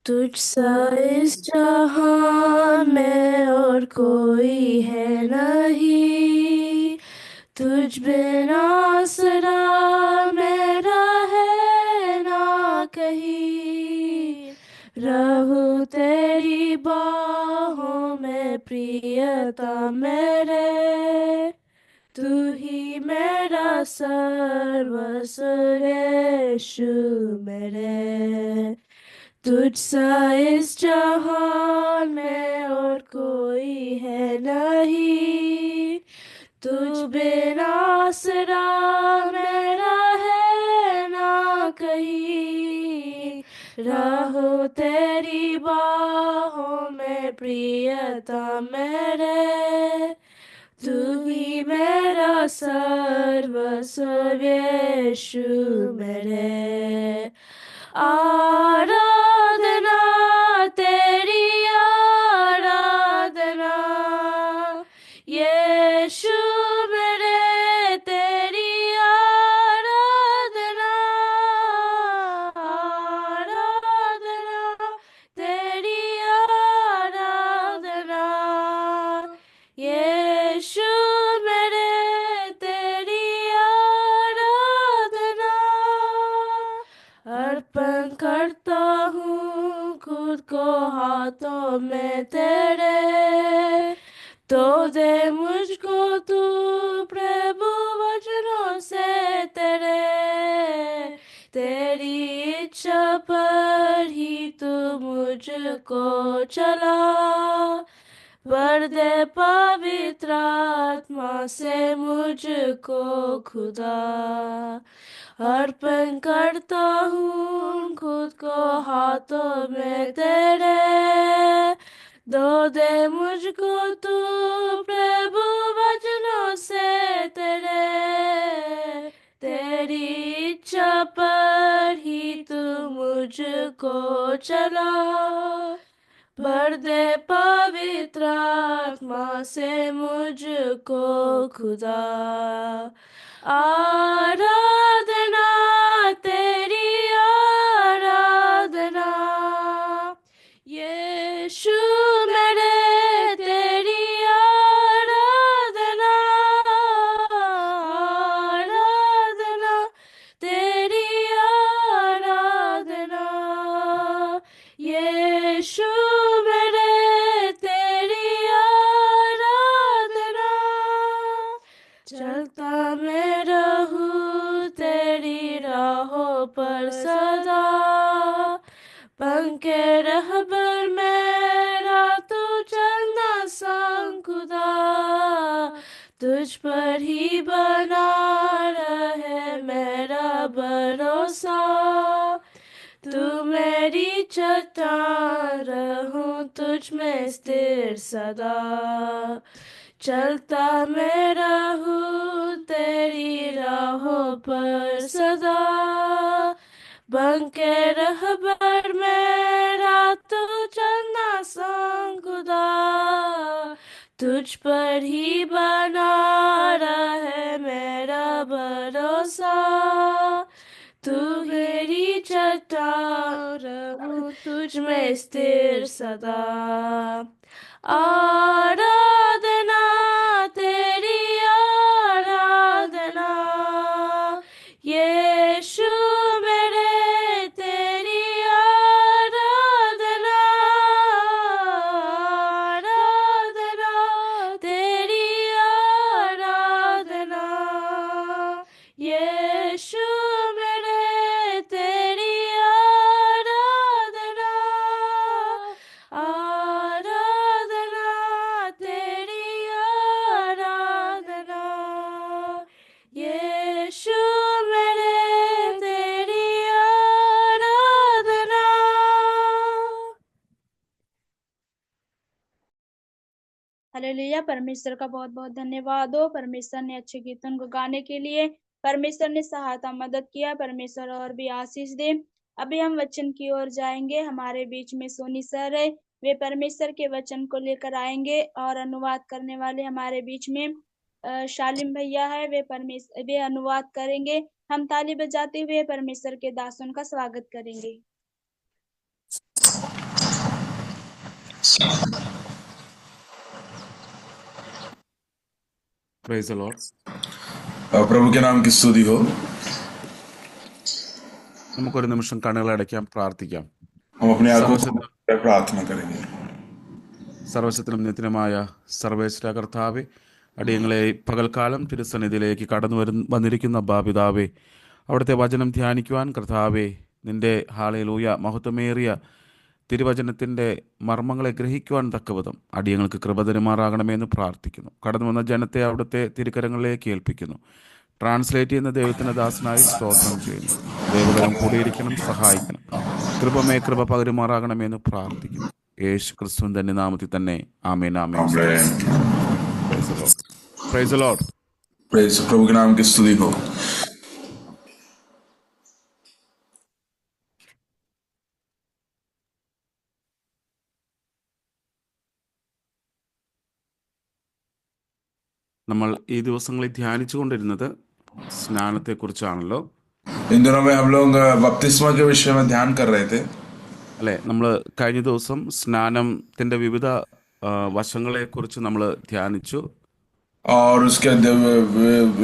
तुझसा इस जहां में और कोई है नहीं। तुझ बिना आसरा मेरा है ना कहीं। रहूं तेरी बाहों में प्रियता मेरे। तू ही मेरा सर्वस्व यीशु मेरे। तुझसा इस जहान में और कोई है नहीं। तुझ बिना आसरा मेरा है ना कहीं। रहो तेरी बाहों में प्रियता मेरे। तू ही मेरा सर्वस्व यीशु मेरे। आराधना तेरी आराधना यीशु मेरे। तेरी आराधना आराधना तेरी आराधना यीशु मेरे। तेरी आराधना अर्पण करता हूँ खुद को हाथों में तेरे। तो दे मुझको तू प्रभु वचनों से तेरे। तेरी इच्छा पर ही तू मुझको चला। भर दे पवित्र आत्मा से मुझको खुदा। अर्पण करता हूँ खुद को हाथों में तेरे। दो दे मुझको तू प्रभु वचनों से तेरे। तेरी इच्छा पर ही तू मुझको चला। भर दे पवित्र आत्मा से मुझको खुदा। आराधना तेरी आराधना यीशु मेरे। तेरी आराधना आराधना तेरी आराधना यीशु मेरे। तेरी आराधना चलता मैं रहूं तेरी राहों पर सदा। पंखे रहबर मेरा तू चलना संग खुदा। तुझ पर ही बना रहे मेरा भरोसा। तू मेरी चट्टान रहूं तुझ में स्थिर सदा। चलता मैं रहूं तेरी राहों पर सदा। बनके रहबर मेरा तू चलना संग खुदा। तुझ पर ही बना रहे मेरा भरोसा। तू मेरी चट्टान रहूं तुझ में स्थिर सदा। आराधना तेरी आराधना यीशु मेरे। तेरी आराधना आराधना तेरी आराधना यीशु मेरे। तेरी आराधना आराधना तेरी आराधना यीशु मेरे। तेरी आराधना। हालेलुया। परमेश्वर का बहुत बहुत धन्यवाद हो। परमेश्वर ने अच्छे कीर्तन को गाने के लिए परमेश्वर ने सहायता मदद किया। परमेश्वर और भी आशीष दे। अभी हम वचन की ओर जाएंगे। हमारे बीच में सोनी सर है, वे परमेश्वर के वचन को लेकर आएंगे। और अनुवाद करने वाले हमारे बीच में शालिम भैया है, वे अनुवाद करेंगे। हम ताली बजाते हुए परमेश्वर के दासों का स्वागत करेंगे। Price the Lord. प्रभु के नाम की स्तुति हो। നമുക്കൊരു നിമിഷം കണ്ണുകളടയ്ക്കാം, പ്രാർത്ഥിക്കാം. हम अपनी आंखों को സർവശക്ത बंद कर प्रार्थना करेंगे। സർവശക്തനും നിത്യനുമായ സർവേശ്വര കർത്താവെ, അടിയങ്ങളെ പകൽക്കാലം തിരുസന്നിധിയിലേക്ക് വന്നിരിക്കുന്ന പിതാവേ, അവിടുത്തെ വചനം ധ്യാനിക്കുവാൻ കർത്താവെ, നിന്റെ ഹല്ലേലൂയ മഹത്വമേറിയ തിരുവചനത്തിൻ്റെ മർമ്മങ്ങളെ ഗ്രഹിക്കുവാൻ തക്കവിധം അടിയങ്ങൾക്ക് കൃപ തരുമാറാകണമെന്ന് പ്രാർത്ഥിക്കുന്നു. കടന്നു വന്ന ജനത്തെ അവിടുത്തെ തിരുക്കരങ്ങളിലേക്ക് ഏൽപ്പിക്കുന്നു. ട്രാൻസ്ലേറ്റ് ചെയ്യുന്ന ദൈവത്തിൻ്റെ ദാസനായി സ്തോത്രം ചെയ്യുന്നു. ദൈവകരം കൂടിയിരിക്കണം, സഹായിക്കണം. കൃപ പകരുമാറാകണമെന്ന് പ്രാർത്ഥിക്കുന്നു. യേശു ക്രിസ്തുവിൻ തന്നെ നാമത്തിൽ തന്നെ amen amen. Praise the Lord. Praise प्रभु के नाम की स्तुति हो। നമ്മൾ ഈ ദിവസങ്ങളിൽ ധ്യാനിച്ചു കൊണ്ടിരുന്നത് സ്നാനത്തെക്കുറിച്ചാണല്ലോ इन दिनों में हम लोग बपतिस्मा के विषय में ध्यान कर रहे थे। അല്ലേ? നമ്മൾ കഴിഞ്ഞ ദിവസം സ്നാനത്തിൻ്റെ വിവിധ വശങ്ങളെക്കുറിച്ച് നമ്മൾ ധ്യാനിച്ചു. और उसके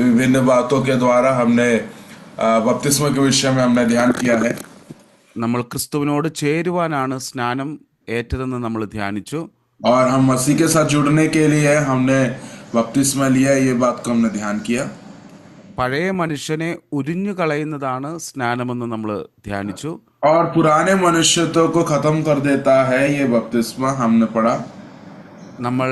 विभिन्न बातों के द्वारा हमने बपतिस्मा के विषय में हमने ध्यान किया है। നമ്മൾ ക്രിസ്തുവിനോട് ചേരുവാനാണ് സ്നാനം ഏറ്റതെന്ന് നമ്മൾ ധ്യാനിച്ചു. और हम मसीह के साथ जुड़ने के लिए हमने बपतिस्मा लिया, ये बात को हमने ध्यान किया। പഴയ മനുഷ്യനെ ഉരിഞ്ഞു കളയുന്നതാണ് സ്നാനമെന്ന് നമ്മൾ ധ്യാനിച്ചു. और पुराने मनुष्यत्व को खत्म कर देता है, ये बपतिस्मा हमने पढ़ा। നമ്മൾ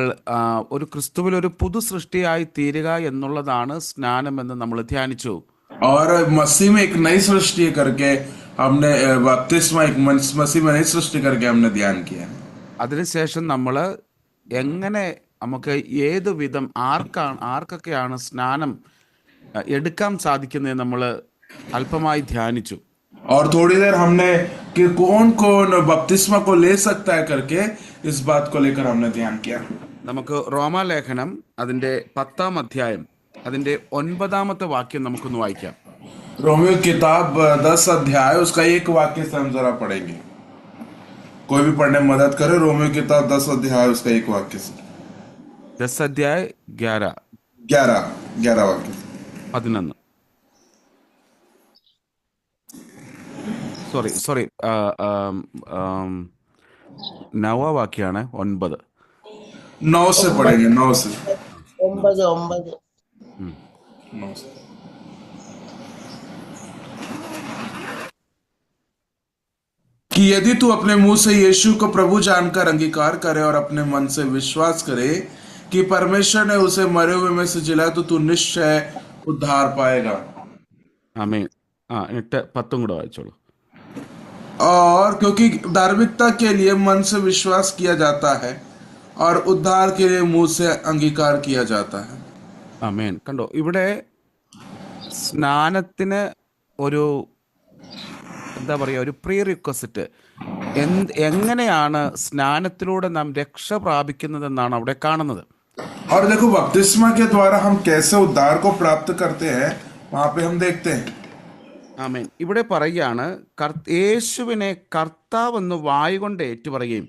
ഒരു ക്രിസ്തുവിൽ ഒരു പുതു സൃഷ്ടിയായി തീരുക എന്നുള്ളതാണ് സ്നാനമെന്ന് നമ്മൾ ധ്യാനിച്ചു. और मसीह में एक नई सृष्टि करके हमने बपतिस्मा एक मसीह में नई सृष्टि करके हमने ध्यान किया। അതിനുശേഷം നമ്മൾ എങ്ങനെ നമുക്ക് ഏത് വിധം ആർക്കൊക്കെയാണ് സ്നാനം എടുക്കാൻ സാധിക്കുന്നത് നമ്മൾ അല്പമായി ധ്യാനിച്ചു. और थोड़ी देर हमने कि कौन कौन बपतिस्मा को ले सकता है करके इस बात को लेकर हमने ध्यान किया। നമുക്ക് റോമാലേഖനം അതിൻ്റെ 10-ാം അധ്യായം അതിൻ്റെ 9-ാമത്തെ വാക്യം നമുക്കൊന്ന് വായിക്കാം. रोमियो किताब 10 अध्याय उसका एक वाक्य से हम जरा पढ़ेंगे। कोई भी पढ़ने में मदद करे। रोमियो किताब 10 अध्याय उसका एक वाक्य से 10 അധ്യായം 11 वाक्य। 11 സോറി നവ വാക്യാണ് 9. 9 से पढ़ेंगे। 9 से 9 से कि यदि तू अपने मुंह से यीशु को प्रभु जानकर अंगीकार करे और अपने मन से विश्वास करे कि परमेश्वर ने उसे मरे हुए में से जिलाया तो तू निश्चय उद्धार पाएगा। ആമേൻ. 8, 10 കൂടെ വായിച്ചോളൂ. और क्योंकि धार्मिकता के लिए मन से विश्वास किया जाता है और उद्धार के लिए मुंह से अंगीकार किया जाता है। ആമേൻ. കണ്ടോ, ഇവിടെ സ്നാനത്തിന് ഒരു എന്താ പറയുക, ഒരു പ്രീ റിക്വസിറ്റ്, എങ്ങനെയാണ് സ്നാനത്തിലൂടെ നാം രക്ഷ പ്രാപിക്കുന്നതെന്നാണ് അവിടെ കാണുന്നത്. और देखो बपतिस्मा के द्वारा हम कैसे उद्धार को प्राप्त करते हैं, वहां पे हम देखते हैं। ആമേൻ. ഇവിടെ പറയുകയാണ്, യേശുവിനെ കർത്താവെന്ന് വായുകൊണ്ട് ഏറ്റുപറയുകയും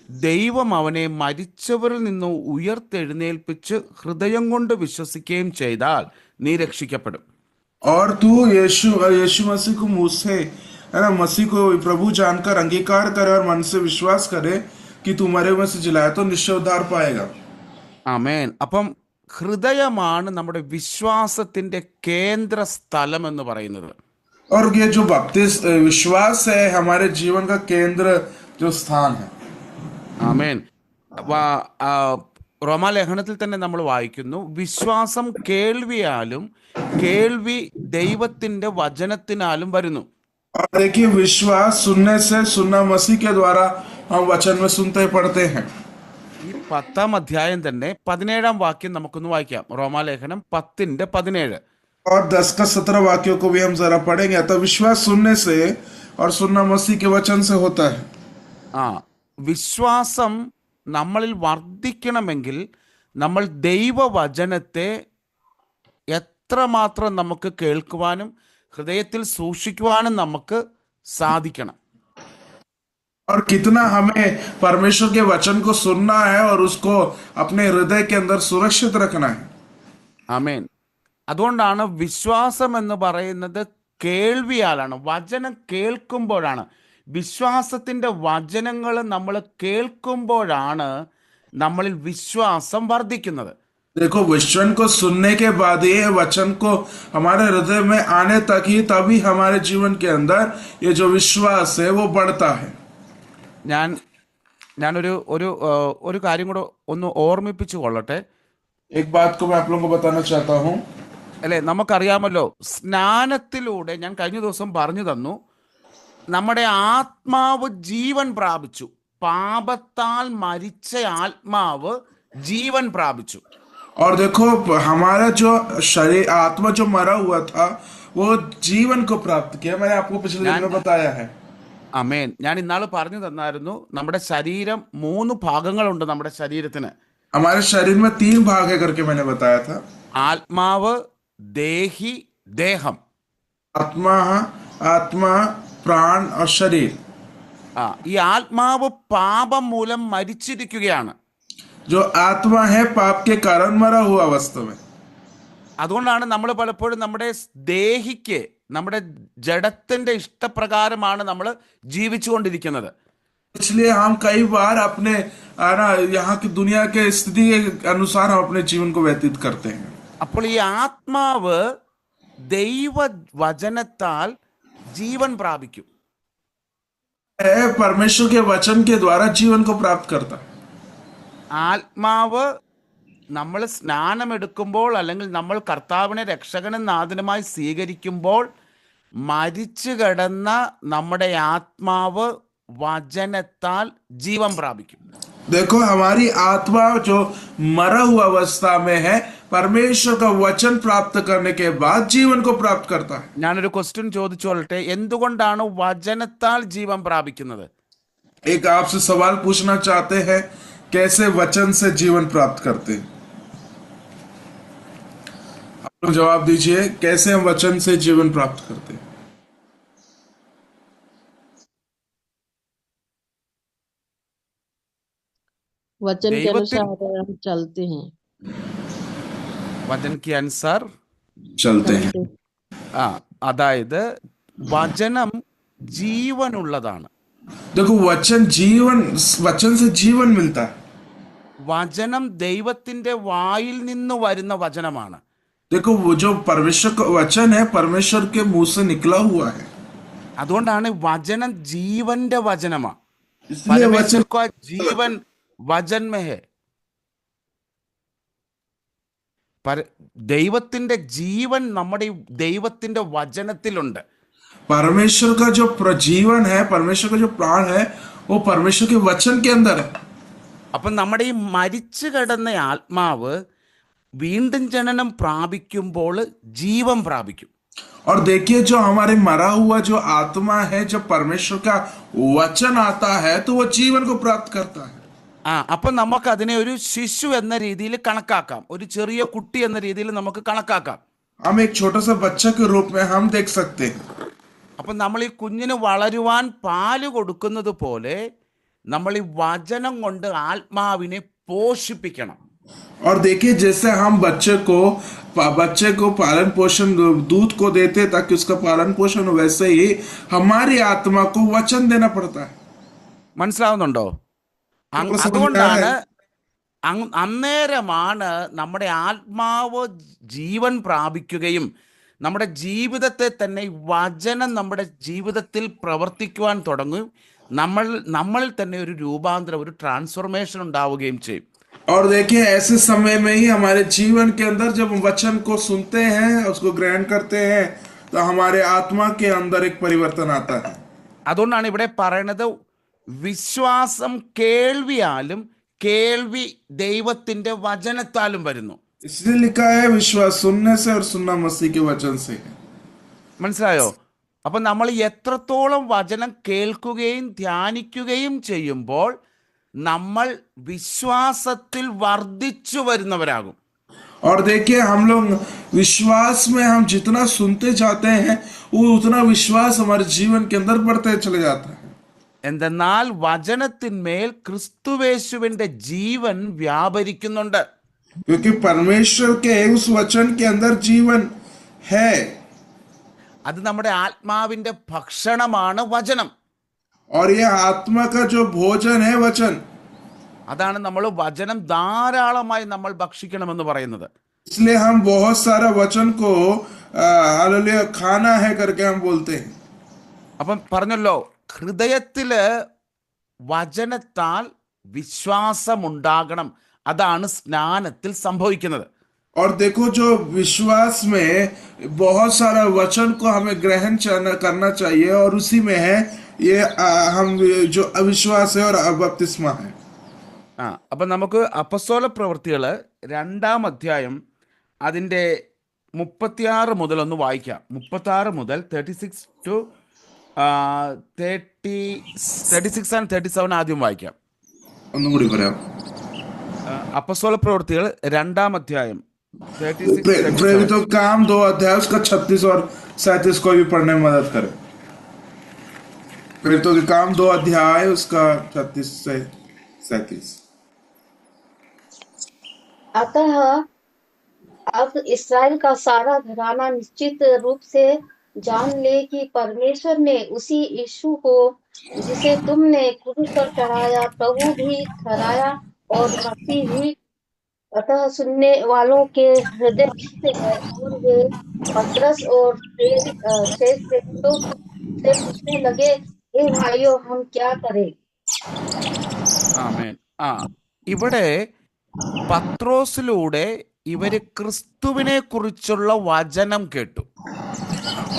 ദൈവം അവനെ മരിച്ചവരിൽ നിന്ന് ഉയർത്തെഴുന്നേൽപ്പിച്ച് ഹൃദയം കൊണ്ട് വിശ്വസിക്കുകയും ചെയ്താൽ നീ രക്ഷിക്കപ്പെടും. और तू यीशु मसीह को मुंह से, है ना, मसीह को प्रभु जानकर अंगीकार करे और मन से विश्वास करे कि तू मरे हुए से जिलाया तो निश्चय उद्धार पाएगा। ആമേൻ. അപ്പം ഹൃദയമാണ് നമ്മുടെ വിശ്വാസത്തിന്റെ കേന്ദ്ര സ്ഥലം എന്ന് പറയുന്നത്. और ये जो विश्वास है हमारे जीवन का केंद्र जो स्थान है। ആമേൻ. റോമാലേഖനത്തിൽ തന്നെ നമ്മൾ വായിക്കുന്നു, വിശ്വാസം കേൾവിയാലും കേൾവി ദൈവത്തിന്റെ വചനത്തിനാലും വരുന്നു. और देखिए विश्वास सुनने से, सुनना मसीह के द्वारा हम वचन में सुनते पढ़ते हैं। ഈ 10-ാം അധ്യായം തന്നെ 17-ാം വാക്യം നമുക്കൊന്ന് വായിക്കാം. റോമാലേഖനം 10:17. और 10 का 17 वाक्यों को भी हम जरा पढ़ेंगे। तो विश्वास सुनने से और सुनना मसीह के वचन से होता है। വിശ്വാസം നമ്മളിൽ വർദ്ധിക്കണമെങ്കിൽ നമ്മൾ ദൈവവചനത്തെ എത്രമാത്രം നമുക്ക് കേൾക്കുവാനും ഹൃദയത്തിൽ സൂക്ഷിക്കുവാനും നമുക്ക് സാധിക്കണം. और कितना हमें परमेश्वर के वचन को सुनना है और उसको अपने हृदय के अंदर सुरक्षित रखना है। ആമേൻ. അതുകൊണ്ടാണ് വിശ്വാസം എന്ന് പറയുന്നത് കേൾവിയാലാണ്, വചനം കേൾക്കുമ്പോഴാണ്. വിശ്വാസത്തിൻ്റെ വചനങ്ങൾ നമ്മൾ കേൾക്കുമ്പോഴാണ് നമ്മളിൽ വിശ്വാസം വർദ്ധിക്കുന്നത്. देखो, वचन को सुनने के बाद ये वचन को हमारे हृदय में आने तक ही तभी हमारे जीवन के अंदर ये जो विश्वास है वो बढ़ता है। ഞാനൊരു ഒരു ഒരു കാര്യം കൂടെ ഒന്ന് ഓർമ്മിപ്പിച്ചു കൊള്ളട്ടെ. एक बात को मैं आप लोगों को बताना चाहता हूँ। അല്ലേ, നമുക്കറിയാമല്ലോ, സ്നാനത്തിലൂടെ ഞാൻ കഴിഞ്ഞ ദിവസം പറഞ്ഞു തന്നു, നമ്മുടെ ആത്മാവ് ജീവൻ പ്രാപിച്ചു. പാപത്താൽ മരിച്ച ആത്മാവ് ജീവൻ പ്രാപിച്ചു. और देखो, हमारा जो शरीर आत्मा जो मरा हुआ था वो जीवन को प्राप्त किया। मैंने आपको पिछले दिन में बताया है। അമേൻ. ഞാൻ ഇന്നാള് പറഞ്ഞു തന്നായിരുന്നു, നമ്മുടെ ശരീരം 3 ഭാഗങ്ങളുണ്ട്. നമ്മുടെ ശരീരത്തിന് हमारे शरीर में 3 भाग है करके मैंने बताया था। ആത്മാവ്, ദേഹി, ദേഹം. आत्मा, आत्मा, प्राण और शरीर। ഈ ആത്മാവ് പാപം മൂലം മരിച്ചിരിക്കുകയാണ്. जो आत्मा है पाप के कारण मरा हुआ वास्तव में। അതുകൊണ്ടാണ് നമ്മൾ പലപ്പോഴും നമ്മുടെ ദേഹിക്ക്, നമ്മുടെ ജഡത്തിന്റെ ഇഷ്ടപ്രകാരമാണ് നമ്മൾ ജീവിച്ചുകൊണ്ടിരിക്കുന്നത്. इसलिए हम कई बार अपने यहाँ की दुनिया के स्थिति के अनुसार हम अपने जीवन को व्यतीत करते हैं। അപ്പോൾ ഈ ആത്മാവ് ദൈവ വചനത്താൽ ജീവൻ പ്രാപിക്കും. परमेश्वर के वचन के द्वारा जीवन को प्राप्त करता है। ആത്മാവ് നമ്മൾ സ്നാനമെടുക്കുമ്പോൾ, അല്ലെങ്കിൽ നമ്മൾ കർത്താവിനെ രക്ഷകനും നാഥനുമായി സ്വീകരിക്കുമ്പോൾ മരിച്ചു കിടന്ന നമ്മുടെ ആത്മാവ് വചനത്താൽ ജീവൻ പ്രാപിക്കും. देखो, हमारी आत्मा जो मरा हुआ अवस्था में है परमेश्वर का वचन प्राप्त करने के बाद जीवन को प्राप्त करता है। ഞാനൊരു ക്വസ്റ്റ്യൻ ചോദിച്ചോളട്ടെ, എന്തുകൊണ്ടാണ് വചനത്താൽ ജീവൻ പ്രാപിക്കുന്നത്? एक आपसे सवाल पूछना चाहते हैं, कैसे वचन से जीवन प्राप्त करते हैं? आप लोग जवाब दीजिए, कैसे हम वचन से जीवन प्राप्त करते हैं? वचन के ദൈവത്തിൽ अनुसार हम चलते हैं। വചൻ കി അനുസാർ चलते हैं। അതായത് വചനം ജീവനുള്ളതാണ്. देखो, वचन से जीवन मिलता है। വചനം ദൈവത്തിന്റെ വായിൽ നിന്ന് വരുന്ന വചനമാണ്. देखो, वो जो परमेश्वर का वचन है परमेश्वर के मुंह से निकला हुआ है। അതുകൊണ്ടാണ് വചനം ജീവന്റെ വചനമാണ്. इसलिए परमेश्वर वचन का जीवन वचन में है. ദൈവത്തിന്റെ ജീവൻ നമ്മുടെ ദൈവത്തിന്റെ വചനത്തിലുണ്ട്. परमेश्वर का जो जीवन है, परमेश्वर का जो प्राण है वो परमेश्वर के वचन के अंदर है। അപ്പം നമ്മുടെ ഈ മരിച്ചു കിടന്ന ആത്മാവ് വീണ്ടും ജനനം പ്രാപിക്കുമ്പോൾ ജീവൻ പ്രാപിക്കും. और देखिए, जो हमारे मरा हुआ जो आत्मा है, जब परमेश्वर का वचन आता है तो वो जीवन को प्राप्त करता है। അപ്പം നമുക്ക് അതിനെ ഒരു ശിശു എന്ന രീതിയിൽ കണക്കാക്കാം, ഒരു ചെറിയ കുട്ടി എന്ന രീതിയിൽ നമുക്ക് കണക്കാക്കാം. हम एक छोटा सा बच्चा के रूप में हम देख सकते हैं। അപ്പം നമ്മൾ ഈ കുഞ്ഞിന് വളരുവാൻ പാല് കൊടുക്കുന്നത് പോലെ നമ്മൾ ഈ വചനം കൊണ്ട് ആത്മാവിനെ പോഷിപ്പിക്കണം. और देखिए, जैसे हम बच्चे को पालन पोषण दूध को देते ताकि उसका पालन पोषण हो, वैसे ही हमारी आत्मा को वचन देना पड़ता है। മനസ്സിലാവുന്നുണ്ടോ? അതുകൊണ്ടാണ് അന്നേരമാണ് നമ്മുടെ ആത്മാവ് ജീവൻ പ്രാപിക്കുകയും നമ്മുടെ ജീവിതത്തെ തന്നെ വചനം നമ്മുടെ ജീവിതത്തിൽ പ്രവർത്തിക്കുവാൻ തുടങ്ങും. നമ്മളിൽ തന്നെ ഒരു രൂപാന്തരം, ഒരു ട്രാൻസ്ഫോർമേഷൻ ഉണ്ടാവുകയും ചെയ്യും. और देखिए, ऐसे समय में ही हमारे जीवन के अंदर जब हम वचन को सुनते हैं, उसको ग्रहण करते हैं, तो हमारे आत्मा के अंदर एक परिवर्तन आता है। അതുകൊണ്ടാണ് ഇവിടെ പറയുന്നത്, വിശ്വാസം കേൾവിയാലും കേൾവി ദൈവത്തിന്റെ വചനത്താലും വരുന്നു. इसलिए लिखा है, विश्वास सुनने से और सुनना मसीह के वचन से है। മനസ്സിലായോ? അപ്പം നമ്മൾ എത്രത്തോളം വചനം കേൾക്കുകയും ധ്യാനിക്കുകയും ചെയ്യുമ്പോൾ നമ്മൾ വിശ്വാസത്തിൽ വർദ്ധിച്ചു വരുന്നവരാകും. और देखिए, हम लोग विश्वास में हम जितना सुनते जाते हैं वो उतना विश्वास हमारे जीवन के अंदर बढ़ते चले जाता है। എന്തെന്നാൽ വചനത്തിന്മേൽ ക്രിസ്തുവേശുവിന്റെ ജീവൻ വ്യാപരിക്കുന്നുണ്ട്. क्योंकि परमेश्वर के उस वचन के अंदर जीवन है അത് നമ്മുടെ ആത്മാവിന്റെ ഭക്ഷണമാണ് വചനം. और ये आत्मा का जो भोजन है वचन. അതാണ് നമ്മൾ വചനം ധാരാളമായി നമ്മൾ ഭക്ഷിക്കണമെന്ന് പറയുന്നത്. इसलिए हम बहुत सारा वचन को हालेलुया खाना है करके हम बोलते हैं. അപ്പം പറഞ്ഞല്ലോ, ഹൃദയത്തില് വചനത്താൽ വിശ്വാസമുണ്ടാകണം. അതാണ് സ്നാനത്തിൽ സംഭവിക്കുന്നത്. और देखो जो विश्वास में बहुत सारा वचन को हमें ग्रहण करना चाहिए और उसी में है ये हम जो अविश्वास है और बपतिस्मा है. അപ്പം നമുക്ക് അപ്പസ്തോല പ്രവൃത്തികൾ 2-ാം അധ്യായം അതിൻ്റെ 36 മുതൽ ഒന്ന് വായിക്കാം. 36 മുതൽ 36 to 36 and 37 ആദ്യം വായിക്കാം. ഒന്നും കൂടി പറയാം. അപ്പസ്തോല പ്രവൃത്തികൾ 2-ാം അധ്യായം 36, 37. प्रेरितों का काम 2 अध्याय उसका 36 और 37 को भी पढ़ने में मदद करें. प्रेरितों के काम 2 अध्याय उसका 36 से 37. अतः अब इस्राएल का सारा घराना निश्चित रूप से जान ले कि परमेश्वर ने उसी यीशु को जिसे तुमने क्रूस पर चढ़ाया प्रभु भी ठहराया और मसीह भी. अतः सुनने वालों के हृदय से और वे पतरस और शेष प्रेरितों से पूछने लगे, हे भाइयों, हम क्या करें? ആമേൻ. ഇവിടെ പത്രോസിലൂടെ ഇവര് ക്രിസ്തുവിനെ കുറിച്ചുള്ള വചനം കേട്ടു.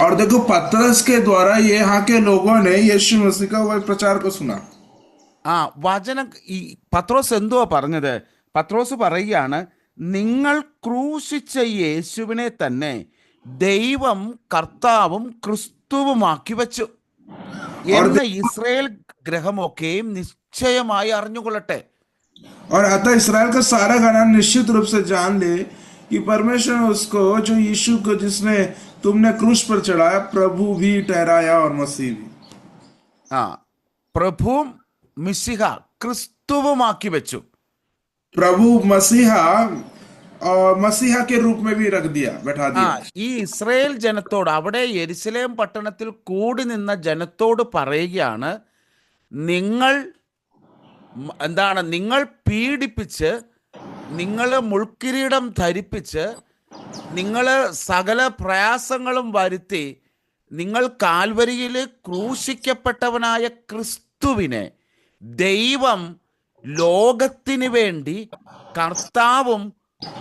और देखो पतरस के द्वारा ये यहाँ के लोगों ने यीशु मसीह का वह प्रचार को सुना. വചനം ഈ പത്രോസ് എന്തുവാ പറഞ്ഞത്? പത്രോസ് പറയുകയാണ്, നിങ്ങൾ ക്രൂശിച്ച യേശുവിനെ തന്നെ ദൈവം കർത്താവും ക്രിസ്തുവുമാക്കി വെച്ചു എന്ന് ഇസ്രായേൽ ഗ്രഹമൊക്കെയും നിശ്ചയമായി അറിഞ്ഞുകൊള്ളട്ടെ. और अतः इसराइल का सारा घराना निश्चित रूप से जान ले कि परमेश्वर ने उसको जो यीशु को जिसने तुमने क्रूस पर चढ़ाया प्रभु भी ठहराया और मसीह भी. പ്രഭു മിശിഹ ക്രിസ്തുവുമാക്കി വെച്ചു. प्रभु मसीहा और मसीहा के रूप में भी रख दिया, बैठा दिया. ഈ ഇസ്രായേൽ ജനത്തോട്, അവിടെ യെരുശലേം പട്ടണത്തിൽ കൂടി നിന്ന ജനത്തോട് പറയുകയാണ്, നിങ്ങൾ പീഡിപ്പിച്ച്, നിങ്ങൾ മുൾക്കിരീടം ധരിപ്പിച്ച്, നിങ്ങൾ സകല പ്രയാസങ്ങളും വരുത്തി, നിങ്ങൾ കാൽവരിയിൽ ക്രൂശിക്കപ്പെട്ടവനായ ക്രിസ്തുവിനെ ദൈവം ലോകത്തിന് വേണ്ടി കർത്താവും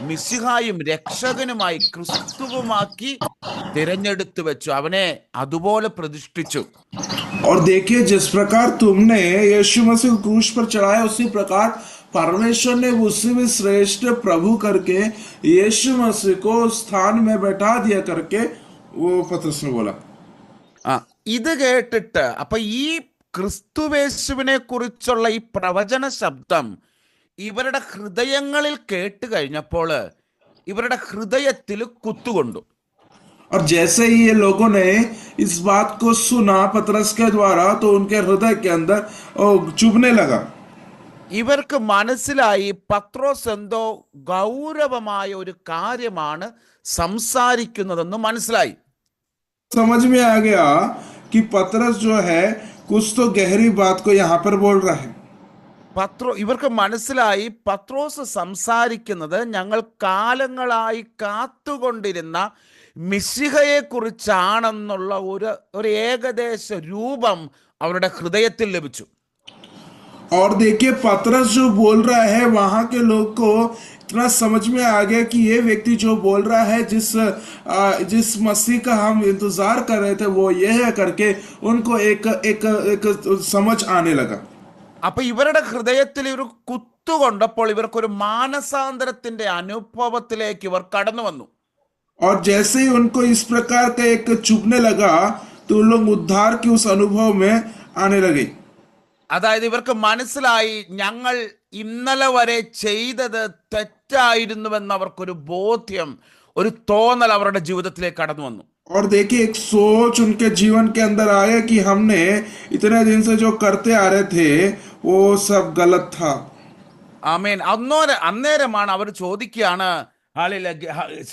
മിശിഹായും രക്ഷകനുമായി ക്രിസ്തുവുമാക്കി തിരഞ്ഞെടുത്തു വെച്ചു, അവനെ അതുപോലെ പ്രതിഷ്ഠിച്ചു. और देखिए जिस प्रकार तुमने यीशु मसीह को क्रूस पर चढ़ाया उसी प्रकार परमेश्वर ने उसी में श्रेष्ठ प्रभु करके यीशु मसीह को स्थान में बैठा दिया करके वो पतरस ने बोला. ഇത് കേട്ടിട്ട് അപ്പൊ ഈ ക്രിസ്തുവേശുവിനെ കുറിച്ചുള്ള ഈ പ്രവചന ശബ്ദം ഇവരുടെ ഹൃദയങ്ങളിൽ കേട്ട് കഴിഞ്ഞപ്പോൾ ഇവരുടെ ഹൃദയത്തിൽ കുത്തുകൊണ്ടു. और जैसे ही ये लोगों ने इस बात को सुना पतरस के द्वारा तो उनके हृदय के अंदर चुभने लगा. ഇവർക്ക് മനസ്സിലായി പത്രോസ് എന്തോ ഗൗരവമായ ഒരു കാര്യമാണ് സംസാരിക്കുന്നതെന്ന് മനസ്സിലായി. समझ में आ गया कि पतरस जो है कुछ तो गहरी बात को यहाँ पर बोल रहा है. ഇവർക്ക് മനസ്സിലായി പത്രോസ് സംസാരിക്കുന്നത് ഞങ്ങൾ കാലങ്ങളായി കാത്തുകൊണ്ടിരുന്ന മിശിഹയെ കുറിച്ചാണെന്നുള്ള ഒരു ഏകദേശ രൂപം അവരുടെ ഹൃദയത്തിൽ ലഭിച്ചു. और देखिए पतरस जो बोल रहा है वहां के लोग को इतना समझ में आ गया कि ये व्यक्ति जो बोल रहा है जिस मसीह का हम इंतजार कर रहे थे वो ये है करके उनको एक समझ आने लगा. അപ്പൊ ഇവരുടെ ഹൃദയത്തിൽ ഇവർ കുത്തുകൊണ്ടപ്പോൾ ഇവർക്കൊരു മാനസാന്തരത്തിന്റെ അനുഭവത്തിലേക്ക് ഇവർ കടന്നു വന്നു. और जैसे ही उनको इस प्रकार का एक चुभने लगा तो उन लोग उद्धार की उस अनुभव में आने लगे. അതായത് ഇവർക്ക് മനസ്സിലായി ഞങ്ങൾ ഇന്നലെ വരെ ചെയ്തത് തെറ്റായിരുന്നുവെന്ന് അവർക്കൊരു ബോധ്യം, ഒരു തോന്നൽ അവരുടെ ജീവിതത്തിലേക്ക് കടന്നു വന്നു. और देखिए एक सोच उनके जीवन के अंदर आया कि हमने इतने दिन से जो करते आ रहे थे वो सब गलत था। ആമേൻ. അന്നേരമാണ് അവർ ചോദിക്കുകയാണ്,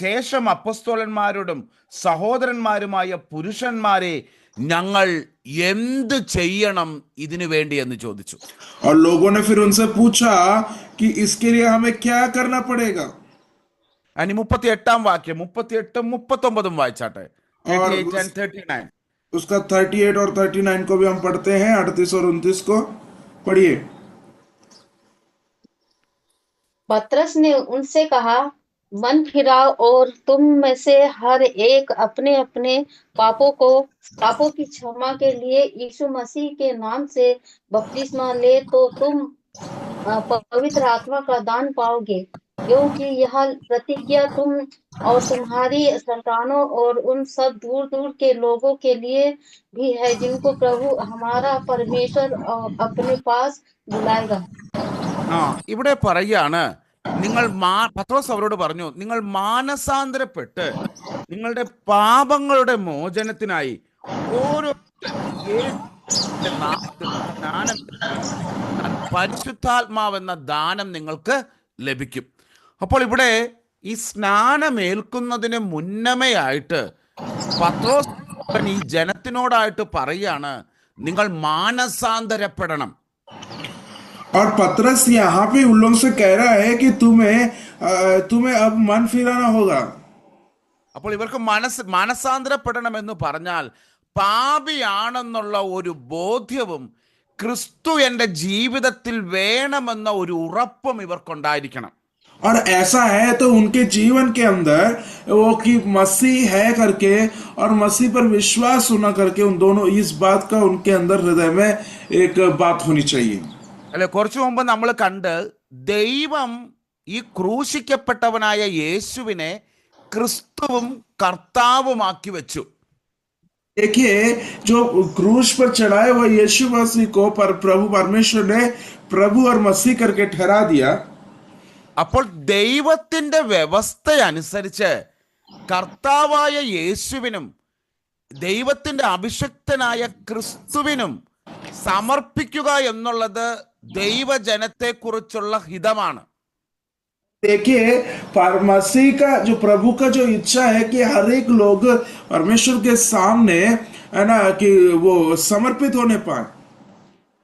ശേഷം അപ്പസ്തോലന്മാരോടും സഹോദരന്മാരുമായ പുരുഷന്മാരെ, ഞങ്ങൾ എന്ത് ചെയ്യണം ഇതിനു വേണ്ടി എന്ന് ചോദിച്ചു. और लोगों ने फिर उनसे पूछा कि इसके लिए हमें क्या करना पड़ेगा। അതിന് 38-ാം വാക്യം 38-ഉം 39-ഉം വായിച്ചാട്ടെ. 38 and 39. उसका 38 और 39 को भी हम पढ़ते हैं, 38 और 29 को पढ़िए। पतरस ने उनसे कहा, मन फिराओ और तुम में से हर एक अपने अपने पापों की क्षमा के लिए यीशु मसीह के नाम से बपतिस्मा ले, तो तुम पवित्र आत्मा का दान पाओगे, क्योंकि यह प्रतिज्ञा तुम और तुम्हारी संतानों और उन सब दूर दूर के लोगों के लिए भी है, जिनको प्रभु हमारा परमेश्वर अपने पास बुलाएगा। ഇവിടെ പറയാണ്, പത്രോസ് അവരോട് പറഞ്ഞു, നിങ്ങൾ മാനസാന്തരപ്പെട്ട് നിങ്ങളുടെ പാപങ്ങളുടെ മോചനത്തിനായി ഓരോ പരിശുദ്ധാത്മാവെന്ന ദാനം നിങ്ങൾക്ക് ലഭിക്കും. അപ്പോൾ ഇവിടെ ഈ സ്നാനമേൽക്കുന്നതിന് മുന്നമേയായിട്ട് പത്രോസ് ഈ ജനത്തിനോടായിട്ട് പറയാണ്, നിങ്ങൾ മാനസാന്തരപ്പെടണം. और पतरस यहाँ पे उन लोगों से कह रहा है कि तुम्हें अब मन फिराना होगा। അപ്പോൾ ഇവർക്ക് മാനസാന്തരപ്പെടണമെന്ന് പറഞ്ഞാൽ പാപിയാണെന്നുള്ള ഒരു ബോധ്യവും ക്രിസ്തു എൻ്റെ ജീവിതത്തിൽ വേണമെന്ന ഒരു ഉറപ്പും ഇവർക്കുണ്ടായിരിക്കണം. और ऐसा है तो उनके जीवन के अंदर वो कि मसीह है करके और मसीह पर विश्वास होना करके उन दोनों इस बात का उनके अंदर हृदय में एक बात होनी चाहिए। അല്ലെ, കുറച്ചു മുമ്പ് നമ്മൾ കണ്ട് ദൈവം ഈ ക്രൂശിക്കപ്പെട്ടവനായ യേശുവിനെ ക്രിസ്തുവും കർത്താവുമാക്കി വെച്ചു. देखिए जो क्रूस पर चढ़ाए हुए यीशु मसीह को प्रभु परमेश्वर ने प्रभु और मसीह करके ठहरा दिया। അപ്പോൾ ദൈവത്തിന്റെ വ്യവസ്ഥ അനുസരിച്ച് കർത്താവായ യേശുവിനും ദൈവത്തിന്റെ അഭിഷിക്തനായ ക്രിസ്തുവിനും സമർപ്പിക്കുക എന്നുള്ളത് ദൈവജനത്തെ കുറിച്ചുള്ള ഹിതമാണ്. देखिए मसीह का जो प्रभु का जो इच्छा है कि हर एक लोग परमेश्वर के सामने है ना कि वो समर्पित होने पाए।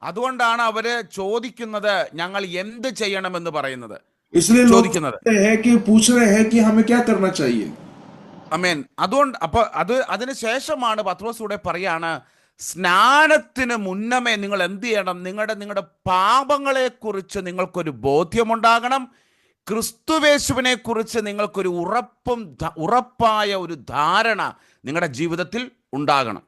അതുകൊണ്ടാണ് അവര് ചോദിക്കുന്നത്, ഞങ്ങൾ എന്ത് ചെയ്യണമെന്ന് പറയുന്നത്. इसलिए लोग ചോദിക്കുന്നത് है कि पूछ रहे हैं कि हमें क्या करना चाहिए। ആമേൻ. അതുകൊണ്ട് അതിനുശേഷമാണ് പത്രോസ് ഇവിടെ പറയാണ്, സ്നാനത്തിന് മുന്നമേ നിങ്ങൾ എന്ത് ചെയ്യണം, നിങ്ങളുടെ പാപങ്ങളെ കുറിച്ച് നിങ്ങൾക്കൊരു ബോധ്യമുണ്ടാകണം, ക്രിസ്തുവേശുവിനെ കുറിച്ച് നിങ്ങൾക്കൊരു ഉറപ്പായ ഒരു ധാരണ നിങ്ങളുടെ ജീവിതത്തിൽ ഉണ്ടാകണം.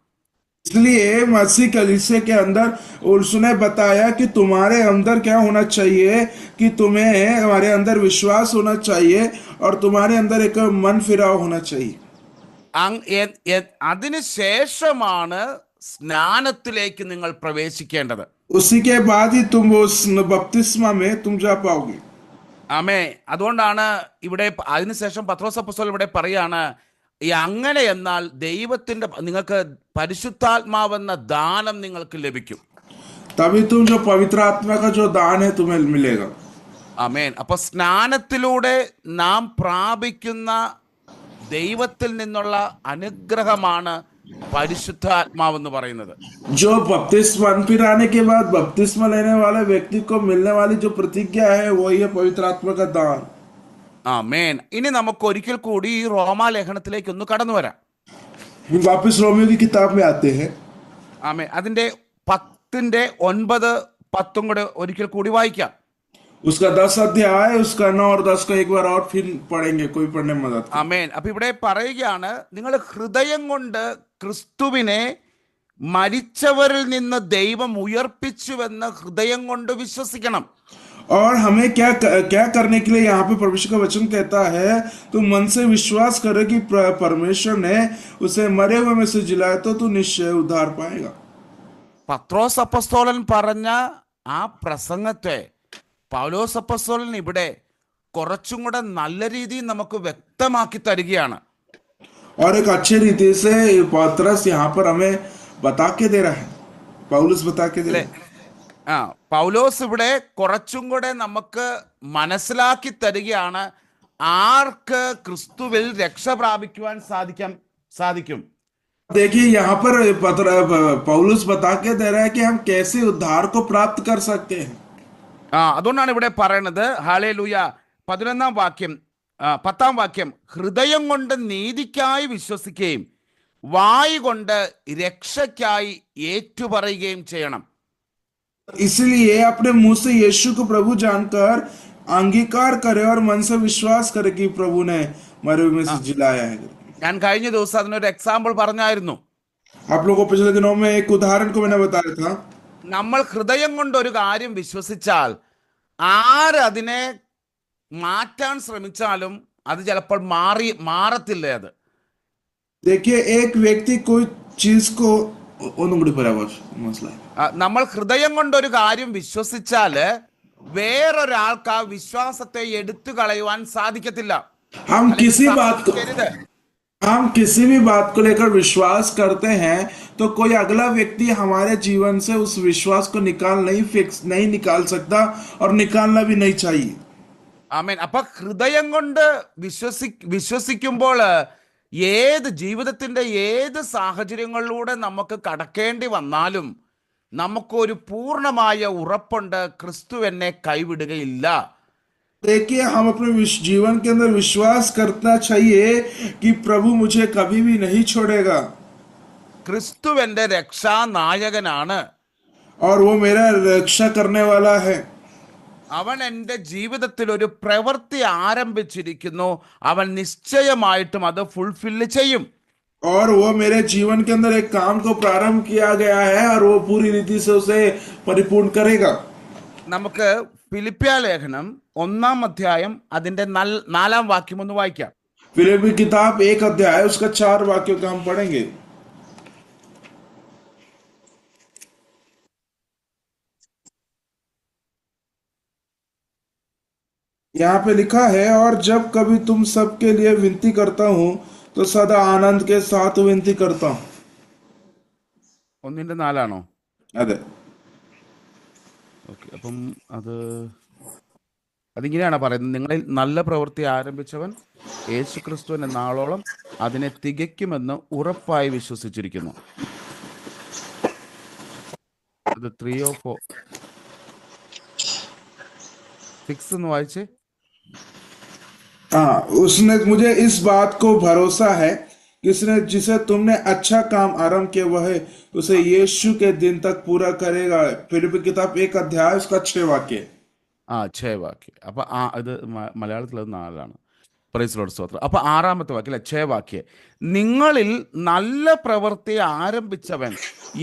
इसलिए मसीह कलीसिया के अंदर उसने बताया कि तुम्हारे अंदर क्या होना चाहिए, कि तुम्हें हमारे अंदर विश्वास होना चाहिए और तुम्हारे अंदर एक मन फिराव होना चाहिए। അതിനുശേഷമാണ് സ്നാനത്തിലേക്ക് നിങ്ങൾ പ്രവേശിക്കേണ്ടത്. उसी के बाद ही तुम वो बपतिस्मा में तुम जा पाओगे। ആമേ. അതുകൊണ്ടാണ് ഇവിടെ അതിനുശേഷം പത്രോസ് അപ്പോസ്തലൻ ഇവിടെ പറയാണ്, അങ്ങനെ എന്നാൽ ദൈവത്തിന്റെ നിങ്ങൾക്ക് പരിശുദ്ധാത്മാവെന്ന ദാനം നിങ്ങൾക്ക് ലഭിക്കും. तभी तुम जो पवित्र आत्मा का जो दान है तुम्हें मिलेगा। ആമേൻ. അപ്പൊ സ്നാനത്തിലൂടെ നാം പ്രാപിക്കുന്ന ദൈവത്തിൽ നിന്നുള്ള അനുഗ്രഹമാണ് പരിശുദ്ധാത്മാവെന്ന് പറയുന്നത്. जो बपतिस्मा पिराने के बाद बपतिस्मा लेने वाले व्यक्ति को मिलने वाली जो प्रतिज्ञा है वही है पवित्र आत्मा का दान। ആമേൻ. ഇനി നമുക്ക് ഒരിക്കൽ കൂടി ഈ റോമാലേഖനത്തിലേക്ക് ഒന്ന് കടന്നു വരാം. वापस रोमियो की किताब में आते हैं। ആമേൻ. അതിന്റെ 10-ന്റെ 9, 10 കൂടെ ഒരിക്കൽ കൂടി വായിക്കാം. उसका 10 अध्याय, उसका 9 और 10 को एक बार और फिर पढ़ेंगे, कोई पढ़ने में मदद। ആമേൻ. അപ്പൊ ഇവിടെ പറയുകയാണ്, നിങ്ങൾ ഹൃദയം കൊണ്ട് ക്രിസ്തുവിനെ മരിച്ചവരിൽ നിന്ന് ദൈവം ഉയർപ്പിച്ചുവെന്ന് ഹൃദയം കൊണ്ട് വിശ്വസിക്കണം. और हमें क्या करने के लिए यहाँ पे परमेश्वर का वचन कहता है, तुम मन से विश्वास करे कि परमेश्वर ने उसे मरे हुए में से जिलाया, तो तू निश्चय उद्धार पाएगा। പത്രോസ് അപ്പോസ്തലൻ പറഞ്ഞ ആ പ്രസംഗത്തെ പൗലോസ് അപ്പോസ്തലൻ ഇവിടെ കുറച്ചും കൂടെ നല്ല രീതിയിൽ നമുക്ക് വ്യക്തമാക്കി തരികയാണ്. और एक अच्छे रीति से पतरस यहाँ पर हमें बता के दे रहा है, पौलुस बता के दे रहा है। പൗലോസ് ഇവിടെ കുറച്ചും കൂടെ നമുക്ക് മനസ്സിലാക്കി തരികയാണ് ആർക്ക് ക്രിസ്തുവിൽ രക്ഷ പ്രാപിക്കുവാൻ സാധിക്കും. देखिए यहाँ पर पौलुस बता के दे रहा है कि हम कैसे उद्धार को प्राप्त कर सकते हैं. അതുകൊണ്ടാണ് ഇവിടെ പറയുന്നത് ഹല്ലേലൂയ 11-ാം വാക്യം 10-ാം വാക്യം, ഹൃദയം കൊണ്ട് നീതിക്കായി വിശ്വസിക്കുകയും വായ് കൊണ്ട് രക്ഷയ്ക്കായി ഏറ്റുപറയുകയും ചെയ്യണം. इसलिए अपने मुंह से यीशु को प्रभु जानकर अंगीकार करे और मन से विश्वास करे कि प्रभु ने मरे हुए में से जिलाया है. ഞാൻ കഴിഞ്ഞ ദിവസം അതിനൊരു എക്സാമ്പിൾ പറഞ്ഞായിരുന്നു. आप लोगों को पिछले दिनों में एक उदाहरण को मैंने बताया था. നമ്മൾ ഹൃദയം കൊണ്ട് ഒരു കാര്യം വിശ്വസിച്ചാൽ ആരതിനെ മാറ്റാൻ ശ്രമിച്ചാലും അത് ചിലപ്പോൾ മാറത്തില്ല. അത് देखिए एक व्यक्ति कोई चीज को നമ്മൾ ഹൃദയം കൊണ്ടൊരു കാര്യം വിശ്വസിച്ചാല് വേറൊരാൾക്ക് ആ വിശ്വാസത്തെ എടുത്തു കളയുവാൻ സാധിക്കത്തില്ല. हम किसी भी बात को लेकर विश्वास करते हैं तो कोई अगला व्यक्ति हमारे जीवन से उस विश्वास को नहीं निकाल सकता और निकालना भी नहीं चाहिए. ആമേൻ. അപ്പൊ ഹൃദയം കൊണ്ട് വിശ്വസിക്കുമ്പോൾ ഏത് ജീവിതത്തിന്റെ ഏത് സാഹചര്യങ്ങളിലൂടെ നമുക്ക് കടക്കേണ്ടി വന്നാലും നമുക്കൊരു പൂർണ്ണമായ ഉറപ്പുണ്ട്, ക്രിസ്തു എന്നെ കൈവിടുകയില്ല. देखिए हम अपने जीवन के अंदर विश्वास करना चाहिए कि प्रभु मुझे कभी भी नहीं छोड़ेगा. ക്രിസ്തു എന്റെ രക്ഷാനായകനാണ്. और वो मेरा रक्षा करने वाला है. അവൻ എൻ്റെ ജീവിതത്തിൽ ഒരു പ്രവൃത്തി ആരംഭിച്ചിരിക്കുന്നു, അവൻ നിശ്ചയമായിട്ടും അത് ഫുൾഫിൽ ചെയ്യും. और वो मेरे जीवन के अंदर एक काम को प्रारंभ किया गया है और वो पूरी रीति से उसे परिपूर्ण करेगा. നമുക്ക് ഫിലിപ്പിയ ലേഖനം 1-ാം അധ്യായം അതിന്റെ 4-ാം വാക്യം ഒന്ന് വായിക്കാം. फिलिप्पी किताब 1 अध्याय उसका 4 वाक्यों का हम पढ़ेंगे. यहाँ पे लिखा है, और जब कभी तुम सबके लिए विनती करता हूँ तो सदा आनंद के साथ विनती करता हूँ. 1:4 അതെ. ഓക്കെ. അപ്പം അതിങ്ങനെയാണ് പറയുന്നത്, നിങ്ങളിൽ നല്ല പ്രവൃത്തി ആരംഭിച്ചവൻ യേശു ക്രിസ്തുവിന്റെ നാളോളം അതിനെ തികയ്ക്കുമെന്ന് ഉറപ്പായി വിശ്വസിച്ചിരിക്കുന്നു. അത് 3:6 എന്ന് വായിച്ചേ. हाँ, उसने मुझे इस बात को भरोसा है कि उसने जिसे तुमने अच्छा काम आरंभ किया वह उसे यीशु के दिन तक पूरा करेगा. फिलिप्पी किताब 1 अध्याय उसका 6 वाक्य. 6 വാക്യം. അപ്പൊ ഇത് മലയാളത്തിൽ അത് 4-ആണ്. പ്രൈസ് ലോർഡ് സ്തോത്രം. അപ്പൊ 6-ാമത്തെ വാക്യം 6 വാക്യം, നിങ്ങളിൽ നല്ല പ്രവൃത്തി ആരംഭിച്ചവൻ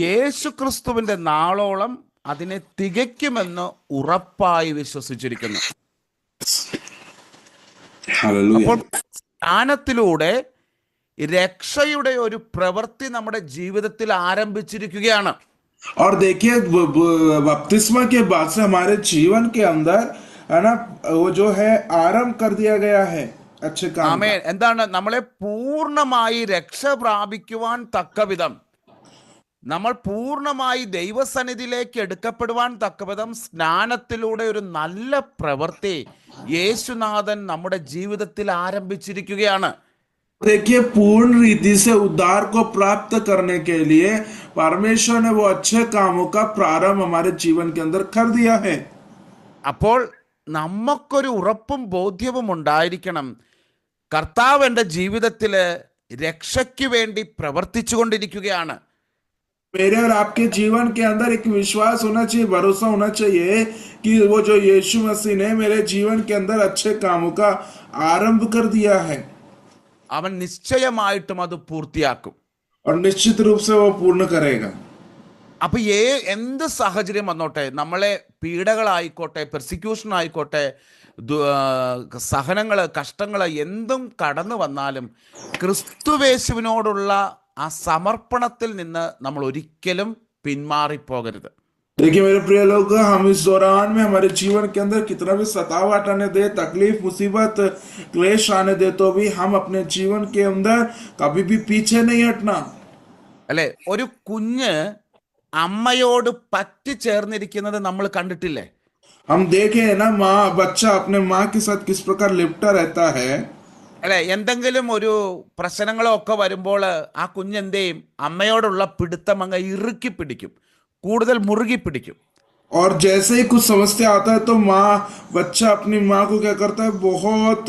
യേശു ക്രിസ്തുവിന്റെ നാളോളം അതിനെ തികയ്ക്കുമെന്ന് ഉറപ്പായി വിശ്വസിച്ചിരിക്കുന്നു. അപ്പോൾ സ്ഥാനത്തിലൂടെ രക്ഷയുടെ ഒരു പ്രവൃത്തി നമ്മുടെ ജീവിതത്തിൽ ആരംഭിച്ചിരിക്കുകയാണ്. और देखिए बपतिस्मा के बाद से हमारे जीवन के अंदर है ना वो जो है आरंभ कर दिया गया है अच्छे काम. ആമേൻ. എന്താണ്? നമ്മളെ പൂർണ്ണമായി രക്ഷ പ്രാപിക്കുവാൻ തക്കവിധം, നമ്മൾ പൂർണ്ണമായി ദൈവസന്നിധിയിലേക്ക് എടുക്കപ്പെടുവാൻ തക്കവിധം സ്നാനത്തിലൂടെ ഒരു നല്ല പ്രവൃത്തി യേശുനാഥൻ നമ്മുടെ ജീവിതത്തിൽ ആരംഭിച്ചിരിക്കുകയാണ്. देखिए पूर्ण रीति से उद्धार को प्राप्त करने के लिए परमेश्वर ने वो अच्छे कामों का प्रारंभ हमारे जीवन के अंदर कर दिया है. അപ്പോൾ നമുക്കൊരു ഉറപ്പും ബോധ്യവും ഉണ്ടായിരിക്കണം, കർത്താവ് എൻ്റെ ജീവിതത്തില് രക്ഷയ്ക്ക് വേണ്ടി പ്രവർത്തിച്ചു കൊണ്ടിരിക്കുകയാണ്. मेरे और आपके जीवन के अंदर एक विश्वास होना चाहिए, भरोसा होना चाहिए कि वो जो यीशु मसीह ने मेरे जीवन के अंदर अच्छे कामों का आरंभ कर दिया है. അവൻ നിശ്ചയമായിട്ടും അത് പൂർത്തിയാക്കും. और निश्चित रूप से वो पूर्ण करेगा. അപ്പൊ എന്ത് സാഹചര്യം വന്നോട്ടെ, നമ്മളെ പീഡകളായിക്കോട്ടെ, പെർസിക്യൂഷൻ ആയിക്കോട്ടെ, സഹനങ്ങള്, കഷ്ടങ്ങള് എന്തും കടന്നു വന്നാലും ക്രിസ്തുവേശുവിനോടുള്ള ആ സമർപ്പണത്തിൽ നിന്ന് നമ്മൾ ഒരിക്കലും പിന്മാറിപ്പോകരുത്. देखिए मेरे प्रिय लोग, हम इस दौरान में हमारे जीवन के अंदर कितना भी सतावट आने दे, तकलीफ, मुसीबत, क्लेश आने दे, तो भी हम अपने जीवन के अंदर कभी भी पीछे नहीं हटना। അല്ലെ, ഒരു കുഞ്ഞ് അമ്മയോട് പറ്റി ചേർന്നിരിക്കുന്നത് നമ്മൾ കണ്ടിട്ടില്ലേ? हम देखे हैं ना, बच्चा अपने माँ के साथ किस प्रकार लिपटा रहता है। അല്ലെ, എന്തെങ്കിലും ഒരു പ്രശ്നങ്ങളോ ഒക്കെ വരുമ്പോൾ ആ കുഞ്ഞെന്ത് ചെയ്യും? അമ്മയോടുള്ള പിടുത്തം അങ്ങ് ഇറുക്കി പിടിക്കും, കൂടുതൽ മുറുകി പിടിക്കും. और जैसे ही कुछ समस्या आता है तो बच्चा अपनी माँ को क्या करता है, बहुत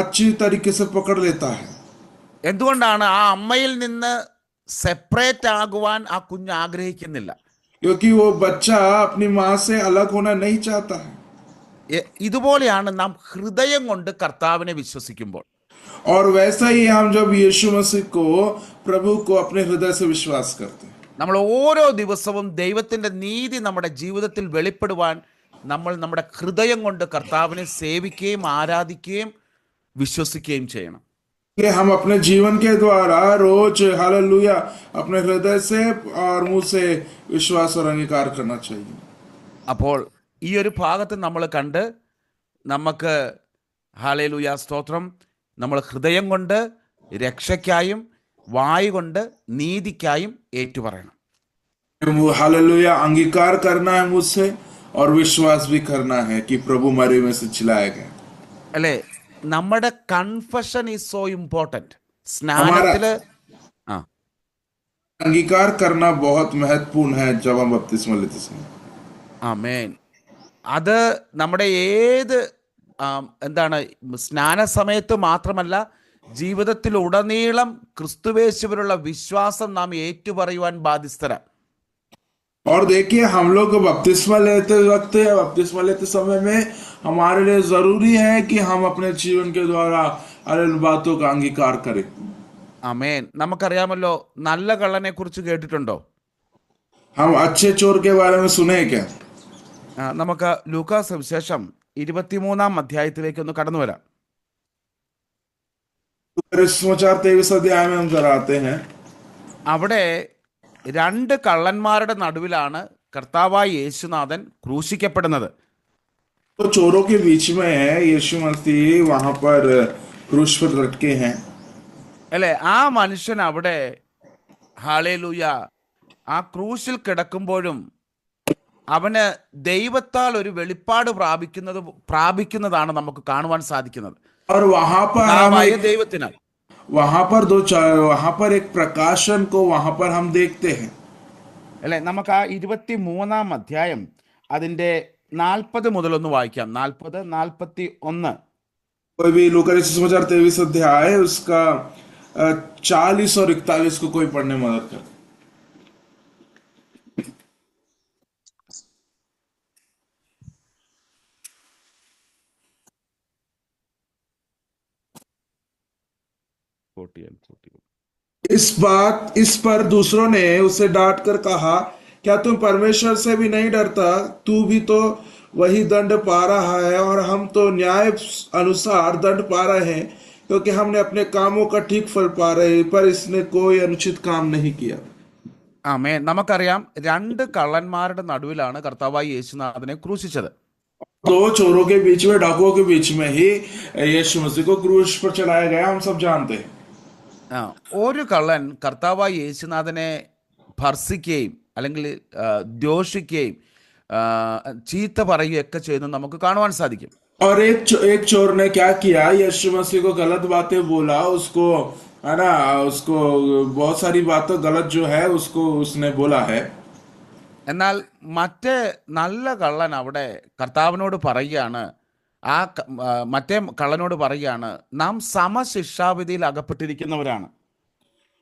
अच्छी तरीके से पकड़ लेता है। എന്തുകൊണ്ടാണ്? ആ അമ്മയിൽ നിന്ന് സെപ്പറേറ്റ് ആകുവാൻ ആ കുഞ്ഞ് ആഗ്രഹിക്കുന്നില്ല. क्योंकि वो बच्चा अपनी माँ से अलग होना नहीं चाहता है। ഇതുപോലെയാണ് നാം ഹൃദയം കൊണ്ട് കർത്താവിനെ വിശ്വസിക്കുമ്പോൾ. और वैसा ही हम जब यीशु मसीह को, प्रभु को अपने हृदय से विश्वास करते हैं, നമ്മൾ ഓരോ ദിവസവും ദൈവത്തിന്റെ നീതി നമ്മുടെ ജീവിതത്തിൽ വെളിപ്പെടുവാൻ നമ്മൾ നമ്മുടെ ഹൃദയം കൊണ്ട് കർത്താവിനെ സേവിക്കുകയും ആരാധിക്കുകയും വിശ്വസിക്കുകയും ചെയ്യണം. कि हम अपने जीवन के द्वारा रोज हालेलुया अपने हृदय से और मुंह से विश्वास और अंगीकार करना चाहिए। അപ്പോൾ ഈ ഒരു ഭാഗത്ത് നമ്മൾ കണ്ട് നമുക്ക് ഹല്ലേലൂയ സ്തോത്രം, നമ്മൾ ഹൃദയം കൊണ്ട് രക്ഷയ്ക്കായും വായു കൊണ്ട് നീതിക്കായും ഏറ്റുപറയണം. हालेलुया अंगीकार करना है मुझसे और विश्वास भी करना है कि प्रभु मरे में से जिलाया गया। അല്ലേ, നമ്മുടെ കൺഫഷൻ ഈസ് സോ ഇമ്പോർട്ടൻറ്റ്. സ്നാനത്തില് अंगीकार करना बहुत महत्वपूर्ण है जब हम बपतिस्मा लेते समय। ആമേൻ. അത് നമ്മുടെ ഏത് എന്താണ് സ്നാന സമയത്ത് മാത്രമല്ല, ജീവിതത്തിലുടനീളം ക്രിസ്തുവേശുവിലുള്ള വിശ്വാസം നാം ഏറ്റുപറയുവാൻ ബാധ്യസ്ഥരാണ്. और देखिए हम लोग बपतिस्मा लेते वक्त, बपतिस्मा लेते समय में हमारे लिए जरूरी है कि हम अपने जीवन के द्वारा अनेक बातों का अंगीकार करें। ആമേൻ. നമുക്കറിയാമല്ലോ, നല്ല കള്ളനെ കുറിച്ച് കേട്ടിട്ടുണ്ടോ? हम अच्छे चोर के बारे में सुने हैं क्या? നമുക്ക് ലൂക്കാ സുവിശേഷം 23 അധ്യായത്തിലേക്ക് ഒന്ന് കടന്നു വരാം. समाचार 23 अध्याय में हम जरा आते हैं। അവിടെ രണ്ട് കള്ളന്മാരുടെ നടുവിലാണ് കർത്താവായ യേശുനാഥൻ ക്രൂശിക്കപ്പെടുന്നത്. तो चोरों के बीच में है यीशु मसीह, वहां पर क्रूस पर लटके हैं। അല്ലെ, ആ മനുഷ്യൻ അവിടെ ഹല്ലേലൂയ ആ ക്രൂശിൽ കിടക്കുമ്പോഴും അവന് ദൈവത്താൽ ഒരു വെളിപ്പാട് പ്രാപിക്കുന്നതാണ് നമുക്ക് കാണുവാൻ സാധിക്കുന്നത്. और वहां पर ദൈവത്തിനാൽ वहां पर एक प्रकाशन को वहां पर हम देखते हैं। അല്ലെ, നമുക്ക് ആ 23 അധ്യായം അതിന്റെ 40 മുതൽ ഒന്ന് വായിക്കാം. 40-41. कोई भी लूका समाचार 23 अध्याय उसका 40 और 41 को कोई पढ़ने में मदद कर। इस पर दूसरों ने उसे डांट कर कहा, क्या तुम परमेश्वर से भी नहीं डरता? तू भी तो वही दंड पा रहा है और हम तो न्याय अनुसार दंड पा रहे हैं, क्योंकि हमने अपने कामों का ठीक फल पा रहे हैं, पर इसने कोई अनुचित काम नहीं किया। ആമേൻ. നമുക്കറിയാം, രണ്ട് കള്ളന്മാരുടെ നടുവിലാണ് കർത്താവായ യേശുനാഥനെ ക്രൂശിച്ചത്. दो चोरों के बीच में, डाकुओं के बीच में ही यीशु मसीह को क्रूस पर चढ़ाया गया, हम सब जानते हैं। ഒരു കള്ളൻ കർത്താവായ യേശുനാഥനെ ഭർസിക്കുകയും അല്ലെങ്കിൽ ദ്വേഷിക്കുകയും ചീത്ത പറയുകയൊക്കെ ചെയ്യുന്നത് നമുക്ക് കാണുവാൻ സാധിക്കും. और एक चोर ने क्या किया, यीशु मसीह को गलत बातें बोला, उसको है ना, उसको बहुत सारी बातें गलत जो है उसको उसने बोला है। എന്നാൽ മറ്റേ നല്ല കള്ളൻ അവിടെ കർത്താവിനോട് പറയുകയാണ്, മറ്റേ കള്ളനോട് പറയുകയാണ്, നാം സമശിക്ഷാവിധിയിൽ അകപ്പെട്ടിരിക്കുന്നവരാണ്.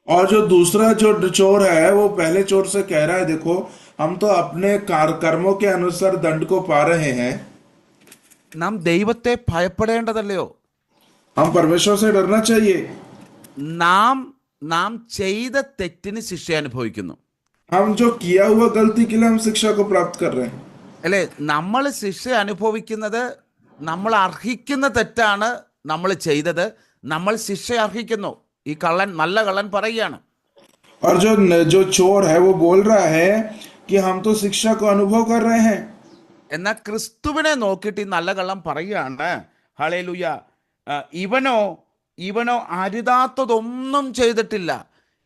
और जो दूसरा जो चोर है वो पहले चोर से कह रहा है, देखो हम तो अपने कर्मों के अनुसार दंड को पा रहे हैं। നാം ദൈവത്തെ ഭയപ്പെടേണ്ടതല്ലയോ? हम परमेश्वर से डरना चाहिए। നാം ചെയ്ത തെറ്റിന് ശിക്ഷ അനുഭവിക്കുന്നു. हम जो किया हुआ गलती के लिए हम शिक्षा को प्राप्त कर रहे हैं। അല്ലെ, നമ്മൾ ശിക്ഷ അനുഭവിക്കുന്നത് നമ്മൾ അർഹിക്കുന്ന തെറ്റാണ് നമ്മൾ ചെയ്തത്, നമ്മൾ ശിക്ഷ അർഹിക്കുന്നു. ഈ കള്ളൻ, നല്ല കള്ളൻ പറയുകയാണ്. और जो चोर है वो बोल रहा है कि हम तो शिक्षा को अनुभव कर रहे हैं। എന്നാൽ ക്രിസ്തുവിനെ നോക്കിയിട്ട് ഈ നല്ല കള്ളം പറയുകയാണ്, ഹല്ലേലൂയ, ഇവനോ ഇവനോ അരുതാത്തതൊന്നും ചെയ്തിട്ടില്ല,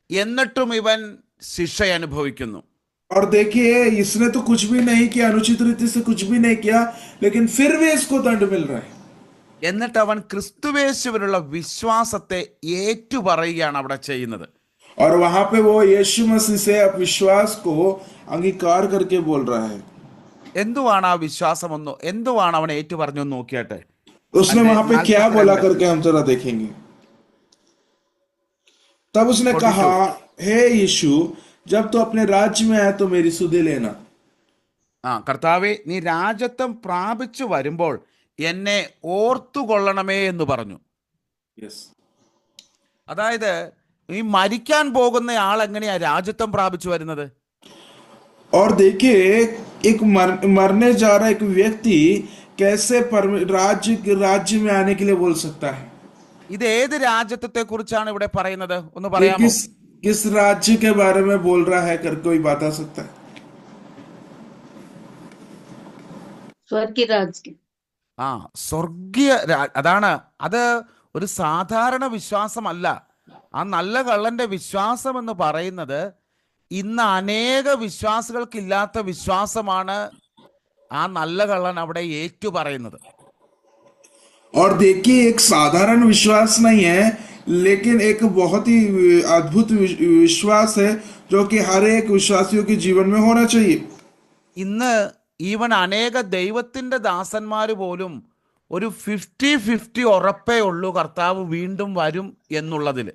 എന്നിട്ടും ഇവൻ ശിക്ഷ അനുഭവിക്കുന്നു. और देखिए, इसने तो कुछ भी नहीं किया, अनुचित रीति से कुछ भी नहीं किया, लेकिन फिर भी इसको दंड मिल रहा है। എന്നിട്ട് അവൻ ക്രിസ്തുവേശുവിലുള്ള വിശ്വാസത്തെ ഏറ്റുപറയുകയാണ് അവിടെ ചെയ്യുന്നത്. और वहां पे वो यीशु मसीह से विश्वास को अंगीकार करके बोल रहा है। എന്തുവാണ് ആ വിശ്വാസം എന്തുവാണ് അവൻ ഏറ്റുപറഞ്ഞു നോക്കിയാട്ടെ. उसने वहां पे क्या बोला करके हम जरा देखेंगे। तब उसने कहा, हे यीशु, जब तू अपने राज्य में आए तो मेरी सुधि लेना। കർത്താവേ, നീ രാജത്വം പ്രാപിച്ചു വരുമ്പോൾ എന്നെ ഓർത്തുകൊള്ളണമേ എന്ന് പറഞ്ഞു. അതായത് ഈ മരിക്കാൻ പോകുന്ന ആൾ എങ്ങനെയാ രാജത്വം പ്രാപിച്ചു വരുന്നത്? और देखिए, एक मरने जा रहा एक व्यक्ति कैसे राज्य में आने के लिए बोल सकता है? ഇത് ഏത് രാജ്യത്വത്തെ കുറിച്ചാണ് ഇവിടെ പറയുന്നത്? ഒന്ന് പറയാമോ? किस राज्य के बारे में बोल रहा है कर कोई बता सकता है? स्वर्गीय राज्य। സ്വർഗീയ അതാണ്. അത് ഒരു സാധാരണ വിശ്വാസമല്ല. ആ നല്ല കള്ളന്റെ വിശ്വാസം എന്ന് പറയുന്നത് ഇന്ന് അനേക വിശ്വാസികൾക്കില്ലാത്ത വിശ്വാസമാണ് ആ നല്ല കള്ളൻ അവിടെ ഏറ്റു പറയുന്നത്. और देखिए, एक साधारण विश्वास नहीं है, लेकिन एक बहुत ही अद्भुत विश्वास है जो कि हर एक विश्वासियों के जीवन में होना चाहिए। ഇന്ന് ഈവൻ അനേക ദൈവത്തിന്റെ ദാസന്മാര് പോലും ഒരു 50-50 ഉറപ്പേ ഉള്ളൂ കർത്താവ് വീണ്ടും വരും എന്നുള്ളതിൽ.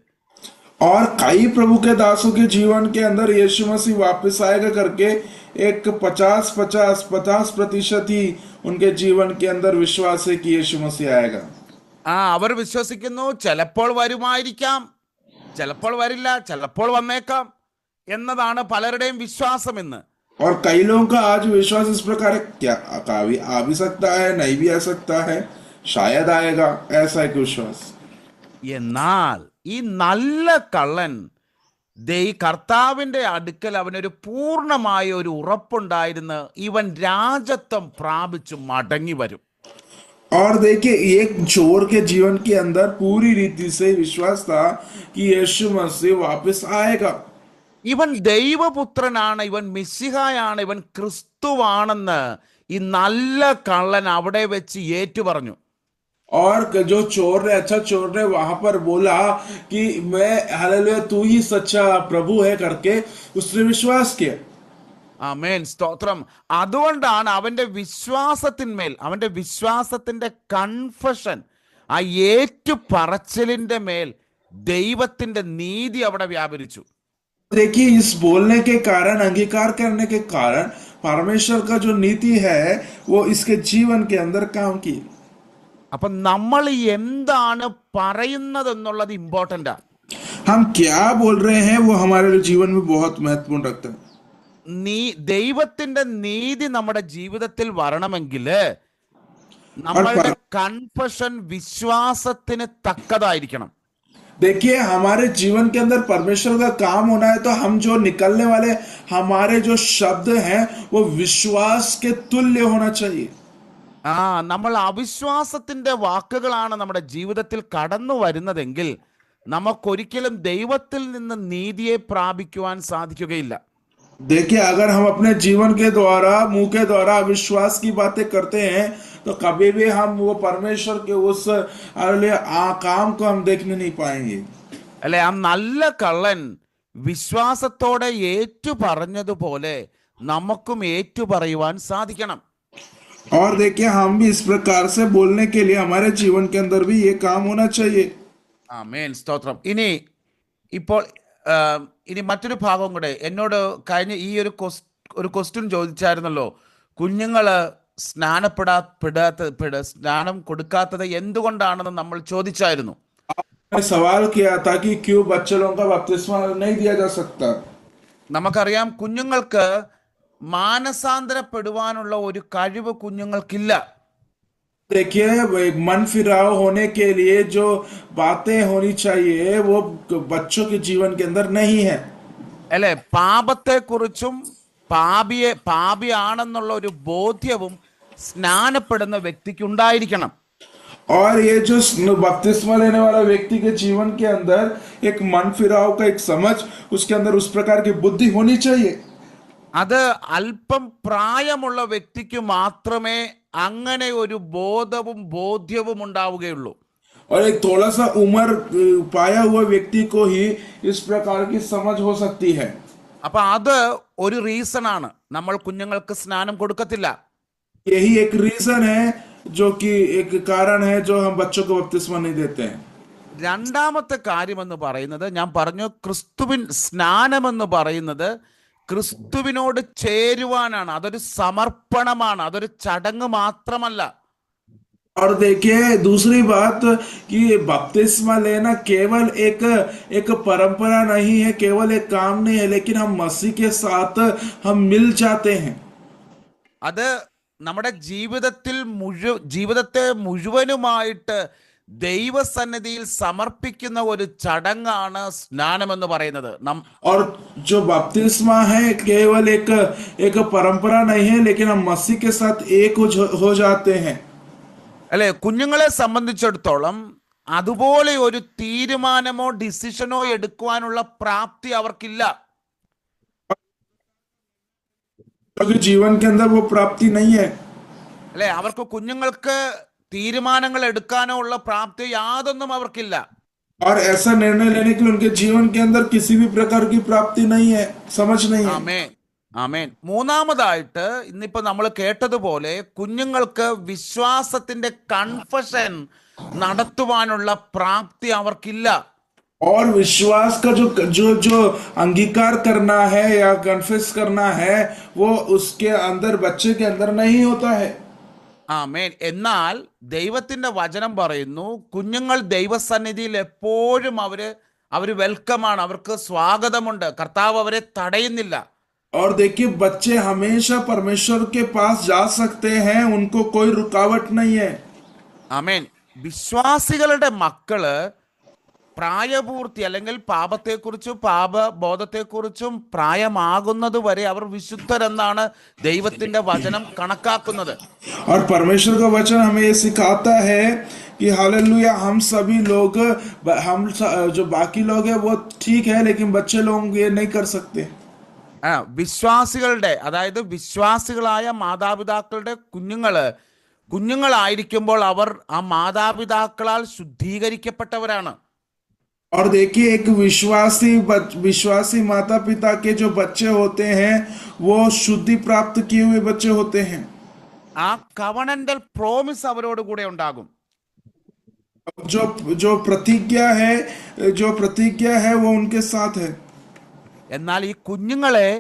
और कई प्रभु के दासों के जीवन के अंदर यीशु मसीह वापस आएगा करके एक 50% ही उनके जीवन के अंदर विश्वास है कि यीशु मसीह आएगा। അവർ വിശ്വസിക്കുന്നു ചിലപ്പോൾ വരുമായിരിക്കാം, ചിലപ്പോൾ വരില്ല, ചിലപ്പോൾ വന്നേക്കാം എന്നതാണ് പലരുടെയും വിശ്വാസം ഇന്ന്. और कई लोगों का आज विश्वास इस प्रकार है, क्या आ भी सकता है, नहीं भी आ सकता है, शायद आएगा, ऐसा एक विश्वास। എന്നാൽ ഈ നല്ല കള്ളൻ കർത്താവിന്റെ അടുക്കൽ അവനൊരു പൂർണ്ണമായ ഒരു ഉറപ്പുണ്ടായിരുന്നു, ഇവൻ രാജത്വം പ്രാപിച്ചു മടങ്ങി വരും. और देखिए, एक चोर के जीवन के अंदर पूरी रीति से विश्वास था कि यीशु मसीह वापस आएगा। ഇവൻ ദൈവപുത്രനാണ്, ഇവൻ മിശിഹായാണ്, ഇവൻ ക്രിസ്തുവാണെന്ന് ഈ നല്ല കള്ളൻ അവിടെ വെച്ച് ഏറ്റു പറഞ്ഞു. और जो चोर ने, अच्छा चोर ने वहां पर बोला कि मैं, हालेलुया, तू ही सच्चा प्रभु है करके उसने विश्वास किया। ആമേൻ, സ്തോത്രം. അതുകൊണ്ടാണ് അവന്റെ വിശ്വാസത്തിന്മേൽ, അവന്റെ വിശ്വാസത്തിന്റെ കൺഫഷൻ, ആ ഏറ്റു പറച്ചിലിന്റെ മേൽ ദൈവത്തിന്റെ നീതി അവിടെ വ്യാപരിച്ചു. देखिए, इस बोलने के कारण, अंगीकार करने के कारण परमेश्वर का जो नीति है वो इसके जीवन के अंदर काम की। അപ്പൊ നമ്മൾ എന്താണ് പറയുന്നത് എന്നുള്ളത് ഇമ്പോർട്ടൻ്റാ. हम क्या बोल रहे हैं वो हमारे जीवन में बहुत महत्वपूर्ण रखता है। ദൈവത്തിന്റെ നീതി നമ്മുടെ ജീവിതത്തിൽ വരണമെങ്കിൽ നമ്മളുടെ കൺഫഷൻ വിശ്വാസത്തിന് തക്കതായിരിക്കണം. देखिए, हमारे जीवन के अंदर परमेश्वर का काम होना है तो हम जो निकलने वाले हमारे जो शब्द हैं वो विश्वास के तुल्य होना चाहिए। നമ്മൾ അവിശ്വാസത്തിന്റെ വാക്കുകളാണ് നമ്മുടെ ജീവിതത്തിൽ കടന്നു വരുന്നതെങ്കിൽ നമുക്കൊരിക്കലും ദൈവത്തിൽ നിന്ന് നീതിയെ പ്രാപിക്കുവാൻ സാധിക്കുകയില്ല. देखिए, अगर हम अपने जीवन के द्वारा, मुंह के द्वारा अविश्वास की बातें करते हैं तो कभी भी हम वो परमेश्वर के उस काम को हम देखने नहीं पाएंगे। അല്ലെ, ആ നല്ല കള്ളൻ വിശ്വാസത്തോടെ ഏറ്റു പറഞ്ഞതുപോലെ നമുക്കും ഏറ്റു പറയുവാൻ സാധിക്കണം. और देखिए, हम भी इस प्रकार से बोलने के लिए हमारे जीवन के अंदर भी ये काम होना चाहिए। ആമേൻ, സ്തോത്രം. ഇനി മറ്റൊരു ഭാഗം കൂടെ എന്നോട് കഴിഞ്ഞ ഈ ഒരു ക്വസ്റ്റ്യൻ ചോദിച്ചായിരുന്നല്ലോ, കുഞ്ഞുങ്ങള് സ്നാനം കൊടുക്കാത്തത് എന്തുകൊണ്ടാണെന്ന് നമ്മൾ ചോദിച്ചായിരുന്നു. सवाल किया था कि क्यों बच्चों का बपतिस्मा नहीं दिया जा सकता। നമുക്കറിയാം, കുഞ്ഞുങ്ങൾക്ക് മാനസാന്തരപ്പെടുവാനുള്ള ഒരു കഴിവ് കുഞ്ഞുങ്ങൾക്കില്ല. देखिए, मन फिराव होने के लिए जो बातें होनी चाहिए वो बच्चों के जीवन के अंदर नहीं है। അല്ലെ, പാപത്തെക്കുറിച്ചും പാപിയാണെന്നുള്ള ഒരു ബോധ്യവും സ്നാനപ്പെടുന്ന വ്യക്തിക്ക് ഉണ്ടായിരിക്കണം. और ये जो बपतिस्मा लेने वाला व्यक्ति के जीवन के अंदर एक मन फिराव का एक समझ, उसके अंदर उस प्रकार की बुद्धि होनी चाहिए. അത് അല്പം പ്രായമുള്ള വ്യക്തിക്ക് മാത്രമേ അങ്ങനെ ഒരു ബോധ്യവും ഉണ്ടാവുകയുള്ളൂ. और एक थोड़ा सा उम्र पाया हुआ व्यक्ति को ही इस प्रकार की समझ हो सकती है. അപ്പൊ അത് ഒരു റീസൺ ആണ് നമ്മൾ കുഞ്ഞുങ്ങൾക്ക് സ്നാനം കൊടുക്കത്തില്ല. यही एक रीजन है, जो कि एक कारण है जो हम बच्चों को बपतिस्मा नहीं देते हैं. രണ്ടാമത്തെ കാര്യമെന്ന് പറയുന്നത്, ഞാൻ പറഞ്ഞു സ്നാനമെന്ന് പറയുന്നത് ക്രിസ്തുവിനോട് ചേരുവാനാണ്. അതൊരു സമർപ്പണമാണ്, അതൊരു ചടങ്ങ് മാത്രമല്ല. और देखिए दूसरी बात कि बपतिस्मा लेना केवल एक परंपरा नहीं है, केवल एक काम नहीं है, लेकिन हम मसीह के साथ हम मिल जाते हैं. അത് നമ്മുടെ ജീവിതത്തെ മുഴുവനുമായിട്ട് ദൈവസന്നിധിയിൽ സമർപ്പിക്കുന്ന ഒരു ചടങ്ങാണ് സ്നാനമെന്ന് പറയുന്നത്. और जो बपतिस्मा है केवल एक परंपरा नहीं है, लेकिन हम मसीह के साथ एक हो जाते हैं. അല്ലെ, കുഞ്ഞുങ്ങളെ സംബന്ധിച്ചിടത്തോളം അതുപോലെ ഒരു തീരുമാനമോ ഡിസിഷനോ എടുക്കുവാനുള്ള പ്രാപ്തി അവർക്കില്ല. जीवन के अंदर वो प्राप्ति नहीं है. അല്ലെ, അവർക്ക് കുഞ്ഞുങ്ങൾക്ക് തീരുമാനങ്ങൾ എടുക്കാനോ ഉള്ള പ്രാപ്തി യാതൊന്നും അവർക്കില്ല. और ऐसा निर्णय लेने के लिए उनके जीवन के अंदर किसी भी प्रकार की प्राप्ति नहीं है, समझ नहीं है. ആമേൻ, ആമേൻ. മൂന്നാമതായിട്ട് ഇന്നിപ്പോ നമ്മൾ കേട്ടതുപോലെ കുഞ്ഞുങ്ങൾക്ക് വിശ്വാസത്തിന്റെ കൺഫഷൻ നടത്തുവാനുള്ള പ്രാപ്തി അവർക്കില്ല. और विश्वास का जो अंगीकार करना है या कन्फेस करना है, वो उसके अंदर, बच्चे के अंदर नहीं होता है. ആമേൻ. എന്നാൽ ദൈവത്തിന്റെ വചനം പറയുന്നു, കുഞ്ഞുങ്ങൾ ദൈവസന്നിധിയിൽ എപ്പോഴും അവര് വെൽക്കമാണ്, അവർക്ക് സ്വാഗതമുണ്ട്, കർത്താവ് അവരെ തടയുന്നില്ല. और देखिए बच्चे हमेशा परमेश्वर के पास जा सकते हैं, उनको कोई रुकावट नहीं है. ആമേൻ. വിശ്വാസികളുടെ മക്കള് പ്രായപൂർത്തി അല്ലെങ്കിൽ പാപത്തെക്കുറിച്ചും പാപബോധത്തെക്കുറിച്ചും പ്രായമാകുന്നത് വരെ അവർ വിശുദ്ധരെന്നാണ് ദൈവത്തിന്റെ വചനം കണക്കാക്കുന്നത്. और परमेश्वर का वचन हमें ये सिखाता है कि हालेलुया, हम सभी लोग, जो बाकी लोग हैं वो ठीक है, लेकिन बच्चे लोग ये नहीं कर सकते. വിശ്വാസികളുടെ, അതായത് വിശ്വാസികളായ മാതാപിതാക്കളുടെ കുഞ്ഞുങ്ങളായിരിക്കുമ്പോൾ അവർ ആ മാതാപിതാക്കളാൽ ശുദ്ധീകരിക്കപ്പെട്ടവരാണ്. और देखिए एक विश्वासी माता पिता के जो बच्चे होते हैं वो शुद्धि प्राप्त किए हुए बच्चे होते हैं. ആ കവണന്റൽ പ്രോമിസ് അവരോട് കൂടെ ഉണ്ടാകും. जो प्रतिज्ञा है वो उनके साथ है. എന്നാൽ ഈ കുഞ്ഞുങ്ങളെ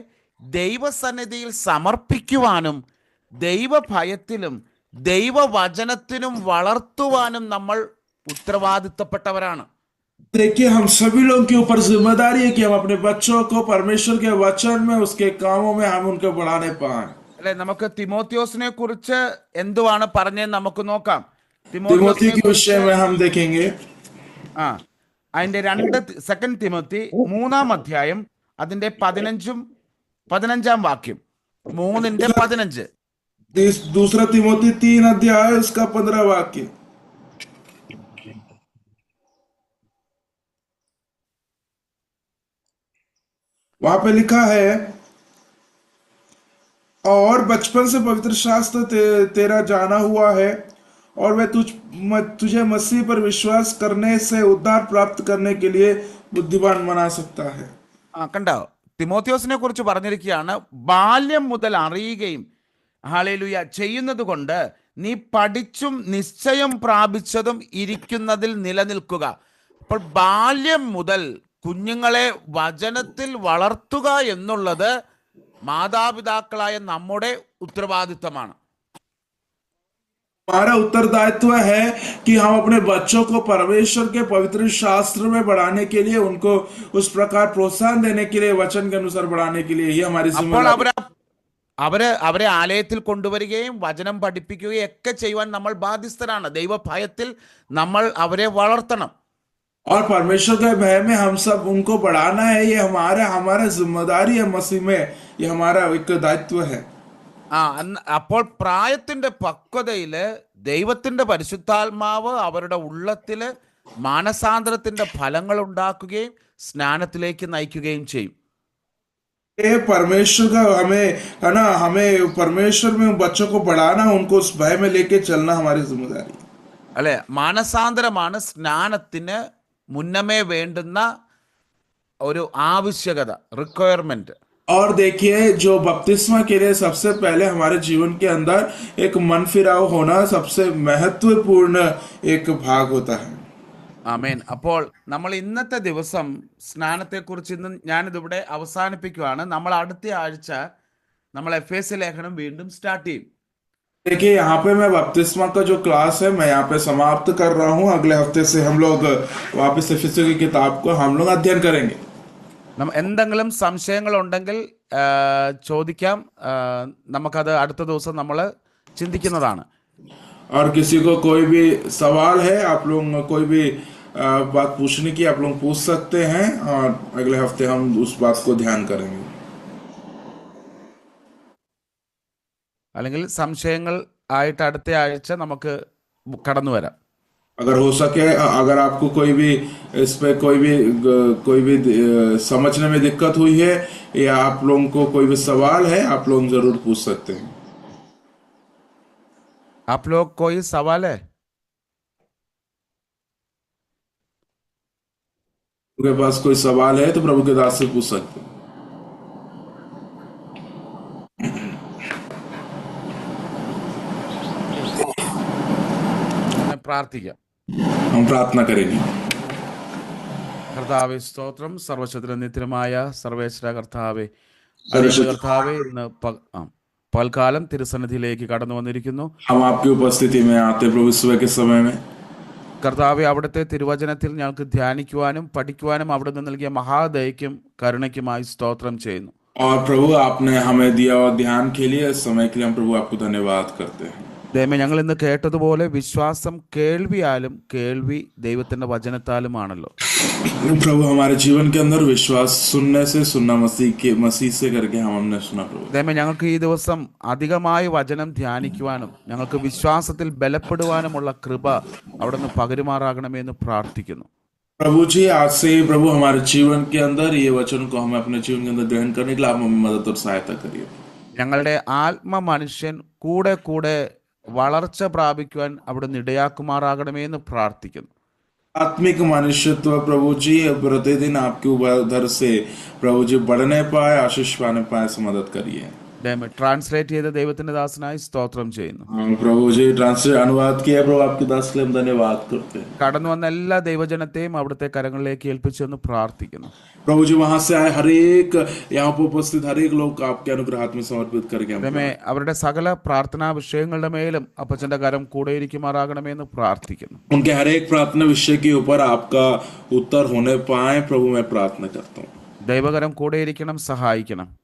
ദൈവസന്നിധിയിൽ സമർപ്പിക്കുവാനും ദൈവഭയത്തിലും ദൈവവചനത്തിനും വളർത്തുവാനും നമ്മൾ ഉത്തരവാദിത്തപ്പെട്ടവരാണ്. देखिए हम सभी लोगों के ऊपर जिम्मेदारी है कि हम अपने बच्चों को परमेश्वर के वचन में, उसके कामों में हम उनको बढ़ाने पाए. അല്ലെ, നമുക്ക് തിമോത്തിയോസിനെ കുറിച്ച് എന്തുവാണ് പറഞ്ഞത് നമുക്ക് നോക്കാം. तिमोथी के विषय में हम देखेंगे. അതിന്റെ 2 തിമോത്തി 3-ാം അധ്യായം അതിന്റെ 15-ാം വാക്യം. 3:15. दूसरा तिमोथी 3 अध्याय उसका 15 वाक्य. वहां पे लिखा है, और बचपन से पवित्र शास्त्र तेरा जाना हुआ है, और वह तुझे मसीह पर विश्वास करने से उद्धार प्राप्त करने के लिए बुद्धिमान बना सकता है. കണ്ടോ, തിമോത്തിയോസിനെ കുറിച്ച് പറഞ്ഞിരിക്കുകയാണ്, ബാല്യം മുതൽ അറിയുകയും ഹല്ലേലൂയ ചെയ്യുന്നത് കൊണ്ട് നീ പഠിച്ചും നിശ്ചയം പ്രാപിച്ചതും ഇരിക്കുന്നതിൽ നിലനിൽക്കുക. അപ്പോൾ ബാല്യം മുതൽ കുഞ്ഞുങ്ങളെ വചനത്തിൽ വളർത്തുക എന്നുള്ളത് മാതാപിതാക്കളായ നമ്മുടെ ഉത്തരവാദിത്തമാണ്. हमारा उत्तरदायित्व है कि हम अपने बच्चों को परमेश्वर के पवित्र शास्त्र में बढ़ाने के लिए, उनको उस प्रकार प्रोत्साहन देने के लिए, वचन के अनुसार बढ़ाने के लिए ही हमारी जिम्मेदारी. അവരെ ആലയത്തിൽ കൊണ്ടുവരികയും വചനം പഠിപ്പിക്കുകയും ഒക്കെ ചെയ്യുവാൻ നമ്മൾ ബാധ്യസ്ഥരാണ്. ദൈവഭയത്തിൽ നമ്മൾ അവരെ വളർത്തണം. और परमेश्वर के भय में हम सब उनको बढ़ाना है। ये हमारा जिम्मेदारी है मसीह में, ये हमारा एक दायित्व है। അപ്പോൾ പ്രായത്തിന്റെ പക്വതയില് ദൈവത്തിന്റെ പരിശുദ്ധാത്മാവ് അവരുടെ ഉള്ളത്തില് മാനസാന്തരത്തിന്റെ ഫലങ്ങൾ ഉണ്ടാക്കുകയും സ്നാനത്തിലേക്ക് നയിക്കുകയും ചെയ്യും. ये परमेश्वर का हमें है ना, हमें परमेश्वर में बच्चों को बढ़ाना, उनको उस भय में लेके चलना हमारी जिम्मेदारी है। അല്ലെ, മാനസാന്തരമാണ് സ്നാനത്തിന് മുന്നമേ വേണ്ടുന്ന ഒരു ആവശ്യകത, റിക്വയർമെന്റ്. और देखिए, जो बपतिस्मा के लिए सबसे पहले हमारे जीवन के अंदर एक मन फिराव होना सबसे महत्वपूर्ण एक भाग होता है। ആമേൻ. അപ്പോൾ നമ്മൾ ഇന്നത്തെ ദിവസം സ്നാനത്തെക്കുറിച്ച് ഇന്ന് ഞാനിതിവിടെ അവസാനിപ്പിക്കുകയാണ്. നമ്മൾ അടുത്ത ആഴ്ച നമ്മൾ എഫേസ്യ ലേഖനം വീണ്ടും സ്റ്റാർട്ട് ചെയ്യും. देखिए, यहाँ पे मैं बपतिस्मा का जो क्लास है मैं यहाँ पे समाप्त कर रहा हूँ। अगले हफ्ते से हम लोग वापस एफेसियों की किताब को हम लोग अध्ययन करेंगे। എന്തെങ്കിലും സംശയങ്ങളുണ്ടെങ്കിൽ ചോദിക്കാം. നമുക്കത് അടുത്ത ദിവസം നമ്മൾ ചിന്തിക്കുന്നതാണ്. और किसी को कोई भी सवाल है, आप लोग कोई भी बात पूछने की आप लोग पूछ सकते हैं, और अगले हफ्ते हम उस बात को ध्यान करेंगे। അല്ലെങ്കിൽ സംശയങ്ങൾ ആയിട്ട് അടുത്ത ആഴ്ച നമുക്ക് കടന്നു വരാം. अगर हो सके, अगर आपको कोई भी इस पे कोई भी समझने में दिक्कत हुई है, या आप लोगों को कोई भी सवाल है, आप लोग जरूर पूछ सकते हैं। आप लोग कोई सवाल है? उनके पास कोई सवाल है तो प्रभु के दास से पूछ सकते हैं। പ്രാർത്ഥിക്കാം. हम प्रार्थना करेंगे। കർത്താവേ സ്തോത്രം. സർവശക്തനും നിത്യനുമായ സർവേശ്വര കർത്താവേ, സർവ്വശക്ത- കർത്താവേ, ഇന്ന് പൽക്കാലം തിരുസന്നിധിയിലേക്ക് കടന്നു വന്നിരിക്കുന്നു. हम आपकी उपस्थिति में आते प्रभु सुबह के समय में। കർത്താവെ, അവിടുത്തെ തിരുവചനത്തിൽ ഞങ്ങൾക്ക് ധ്യാനിക്കുവാനും പഠിക്കുവാനും അവിടുന്ന് നൽകിയ മഹാദയയ്ക്കും കരുണയ്ക്കുമായി സ്തോത്രം ചെയ്യുന്നു. और प्रभु आपने हमें दिया और ध्यान के लिए, इस समय के लिए हम प्रभु आपको धन्यवाद करते हैं। ദൈവമേ, ഞങ്ങൾ ഇന്ന് കേട്ടതുപോലെ വിശ്വാസം കേൾവിയാലും കേൾവി ദൈവത്തിന്റെ വചനത്താലുമാണല്ലോ. प्रभु हमारे जीवन के अंदर विश्वास सुनने से, सुनना मसीह से करके हमने सुना प्रभु। ദൈവമേ, ഞങ്ങൾക്ക് ഈ ദിവസം അധികമായി വചനം ധ്യാനിക്കുവാനും ഞങ്ങൾക്ക് വിശ്വാസത്തിൽ ബലപ്പെടുവാനുമുള്ള കൃപ അവിടുന്ന് പകരുമാറാകണമെന്ന് പ്രാർത്ഥിക്കുന്നു. प्रभु जी, आज से ही प्रभु हमारे जीवन के अंदर ये वचन को हमें अपने जीवन के अंदर ग्रहण करने के लिए आप हमें मदद और सहायता करिए। ഞങ്ങളുടെ ആത്മ മനുഷ്യൻ കൂടെ കൂടെ വളർച്ച പ്രാപിക്കുവാൻ അവിടുന്ന് ഇടയാക്കുമാറാകണമെന്ന് പ്രാർത്ഥിക്കുന്നു. आत्मिक मनुष्यत्व प्रभु जी प्रतिदिन आपके उधर से प्रभु जी बढ़ने पाए, आशीष पाने पाए, से मदद करिए। ട്രാൻസ്ലേറ്റ് ചെയ്ത ദൈവത്തിന്റെ ദാസനായി സ്തോത്രം ചെയ്യുന്നു. प्रभु जी ट्रांसलेट अनुवाद किया प्रभु, आपके दास के लिए हम धन्यवाद करते हैं। കടന്നു വന്ന എല്ലാ ദൈവജനത്തെയും അവിടുത്തെ കരങ്ങളിലേക്ക് ഏൽപ്പിച്ചെന്ന് പ്രാർത്ഥിക്കുന്നു. प्रभु जी वहां से आए हर एक यहाँ पर उपस्थित हर एक लोग आपके अनुग्रह हाथ में समर्पित करके हम ദൈവമേ, അവരുടെ സകല പ്രാർത്ഥനാ വിഷയങ്ങളുടെ മേലും അപ്പച്ചന്റെ കരം കൂടെ ഇരിക്കുമാറാകണമെന്ന് പ്രാർത്ഥിക്കുന്നു. उनके हर एक प्रार्थना विषय के ऊपर आपका उत्तर होने पाए प्रभु, मैं प्रार्थना करता हूँ। ദൈവകരം കൂടെ ഇരിക്കണം, സഹായിക്കണം.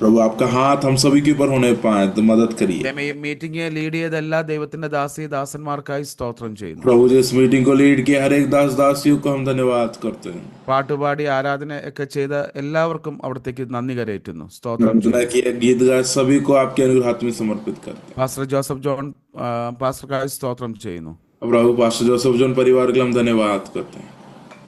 प्रभु आपका हाथ हम सभी के ऊपर होने पाए तो मदद करिए। ദൈവമേ, ഈ മീറ്റിംഗ് ലീഡ് ചെയ്ത എല്ലാ ദൈവത്തിന്റെ ദാസന്മാർക്കായി സ്തോത്രം ചെയ്യുന്നു. प्रभु जी इस मीटिंग को लीड किया हर एक दासियों को हम धन्यवाद करते हैं। പാട്ടുപാടി ആരാധന ഒക്കെ ചെയ്ത എല്ലാവർക്കും അവിടത്തേക്ക് നന്ദി കരയേറ്റുന്നു. സ്തോത്രം ചെയ്യുന്നു. गीत गाय सभी को आपके अनुग्रह हाथ में समर्पित करते हैं। പാസ്റ്റർ ജോസഫ് ജോൺ പാസ്റ്റർക്കായി സ്തോത്രം ചെയ്യുന്നു. प्रभु पास्टर जोसेफ जॉन परिवार के लिए हम धन्यवाद करते हैं।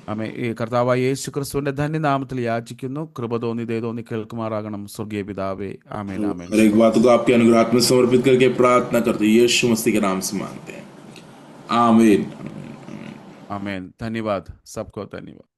ആമേൻ. ഈ കർത്താവായ യേശു ക്രിസ്തുവിന്റെ ധന്യനാമത്തിൽ യാചിക്കുന്നു. കൃപ തോന്നി ദയ തോന്നി കേൾക്കുമാറാകണം സ്വർഗീയ പിതാവേ. ആമേൻ. ആമേൻ. हर एक बात को आपके अनुग्रह हाथ में समर्पित करके प्रार्थना करते हैं, यीशु मसीह के नाम से मांगते हैं, आमीन। आमेन. धन्यवाद, सबको धन्यवाद.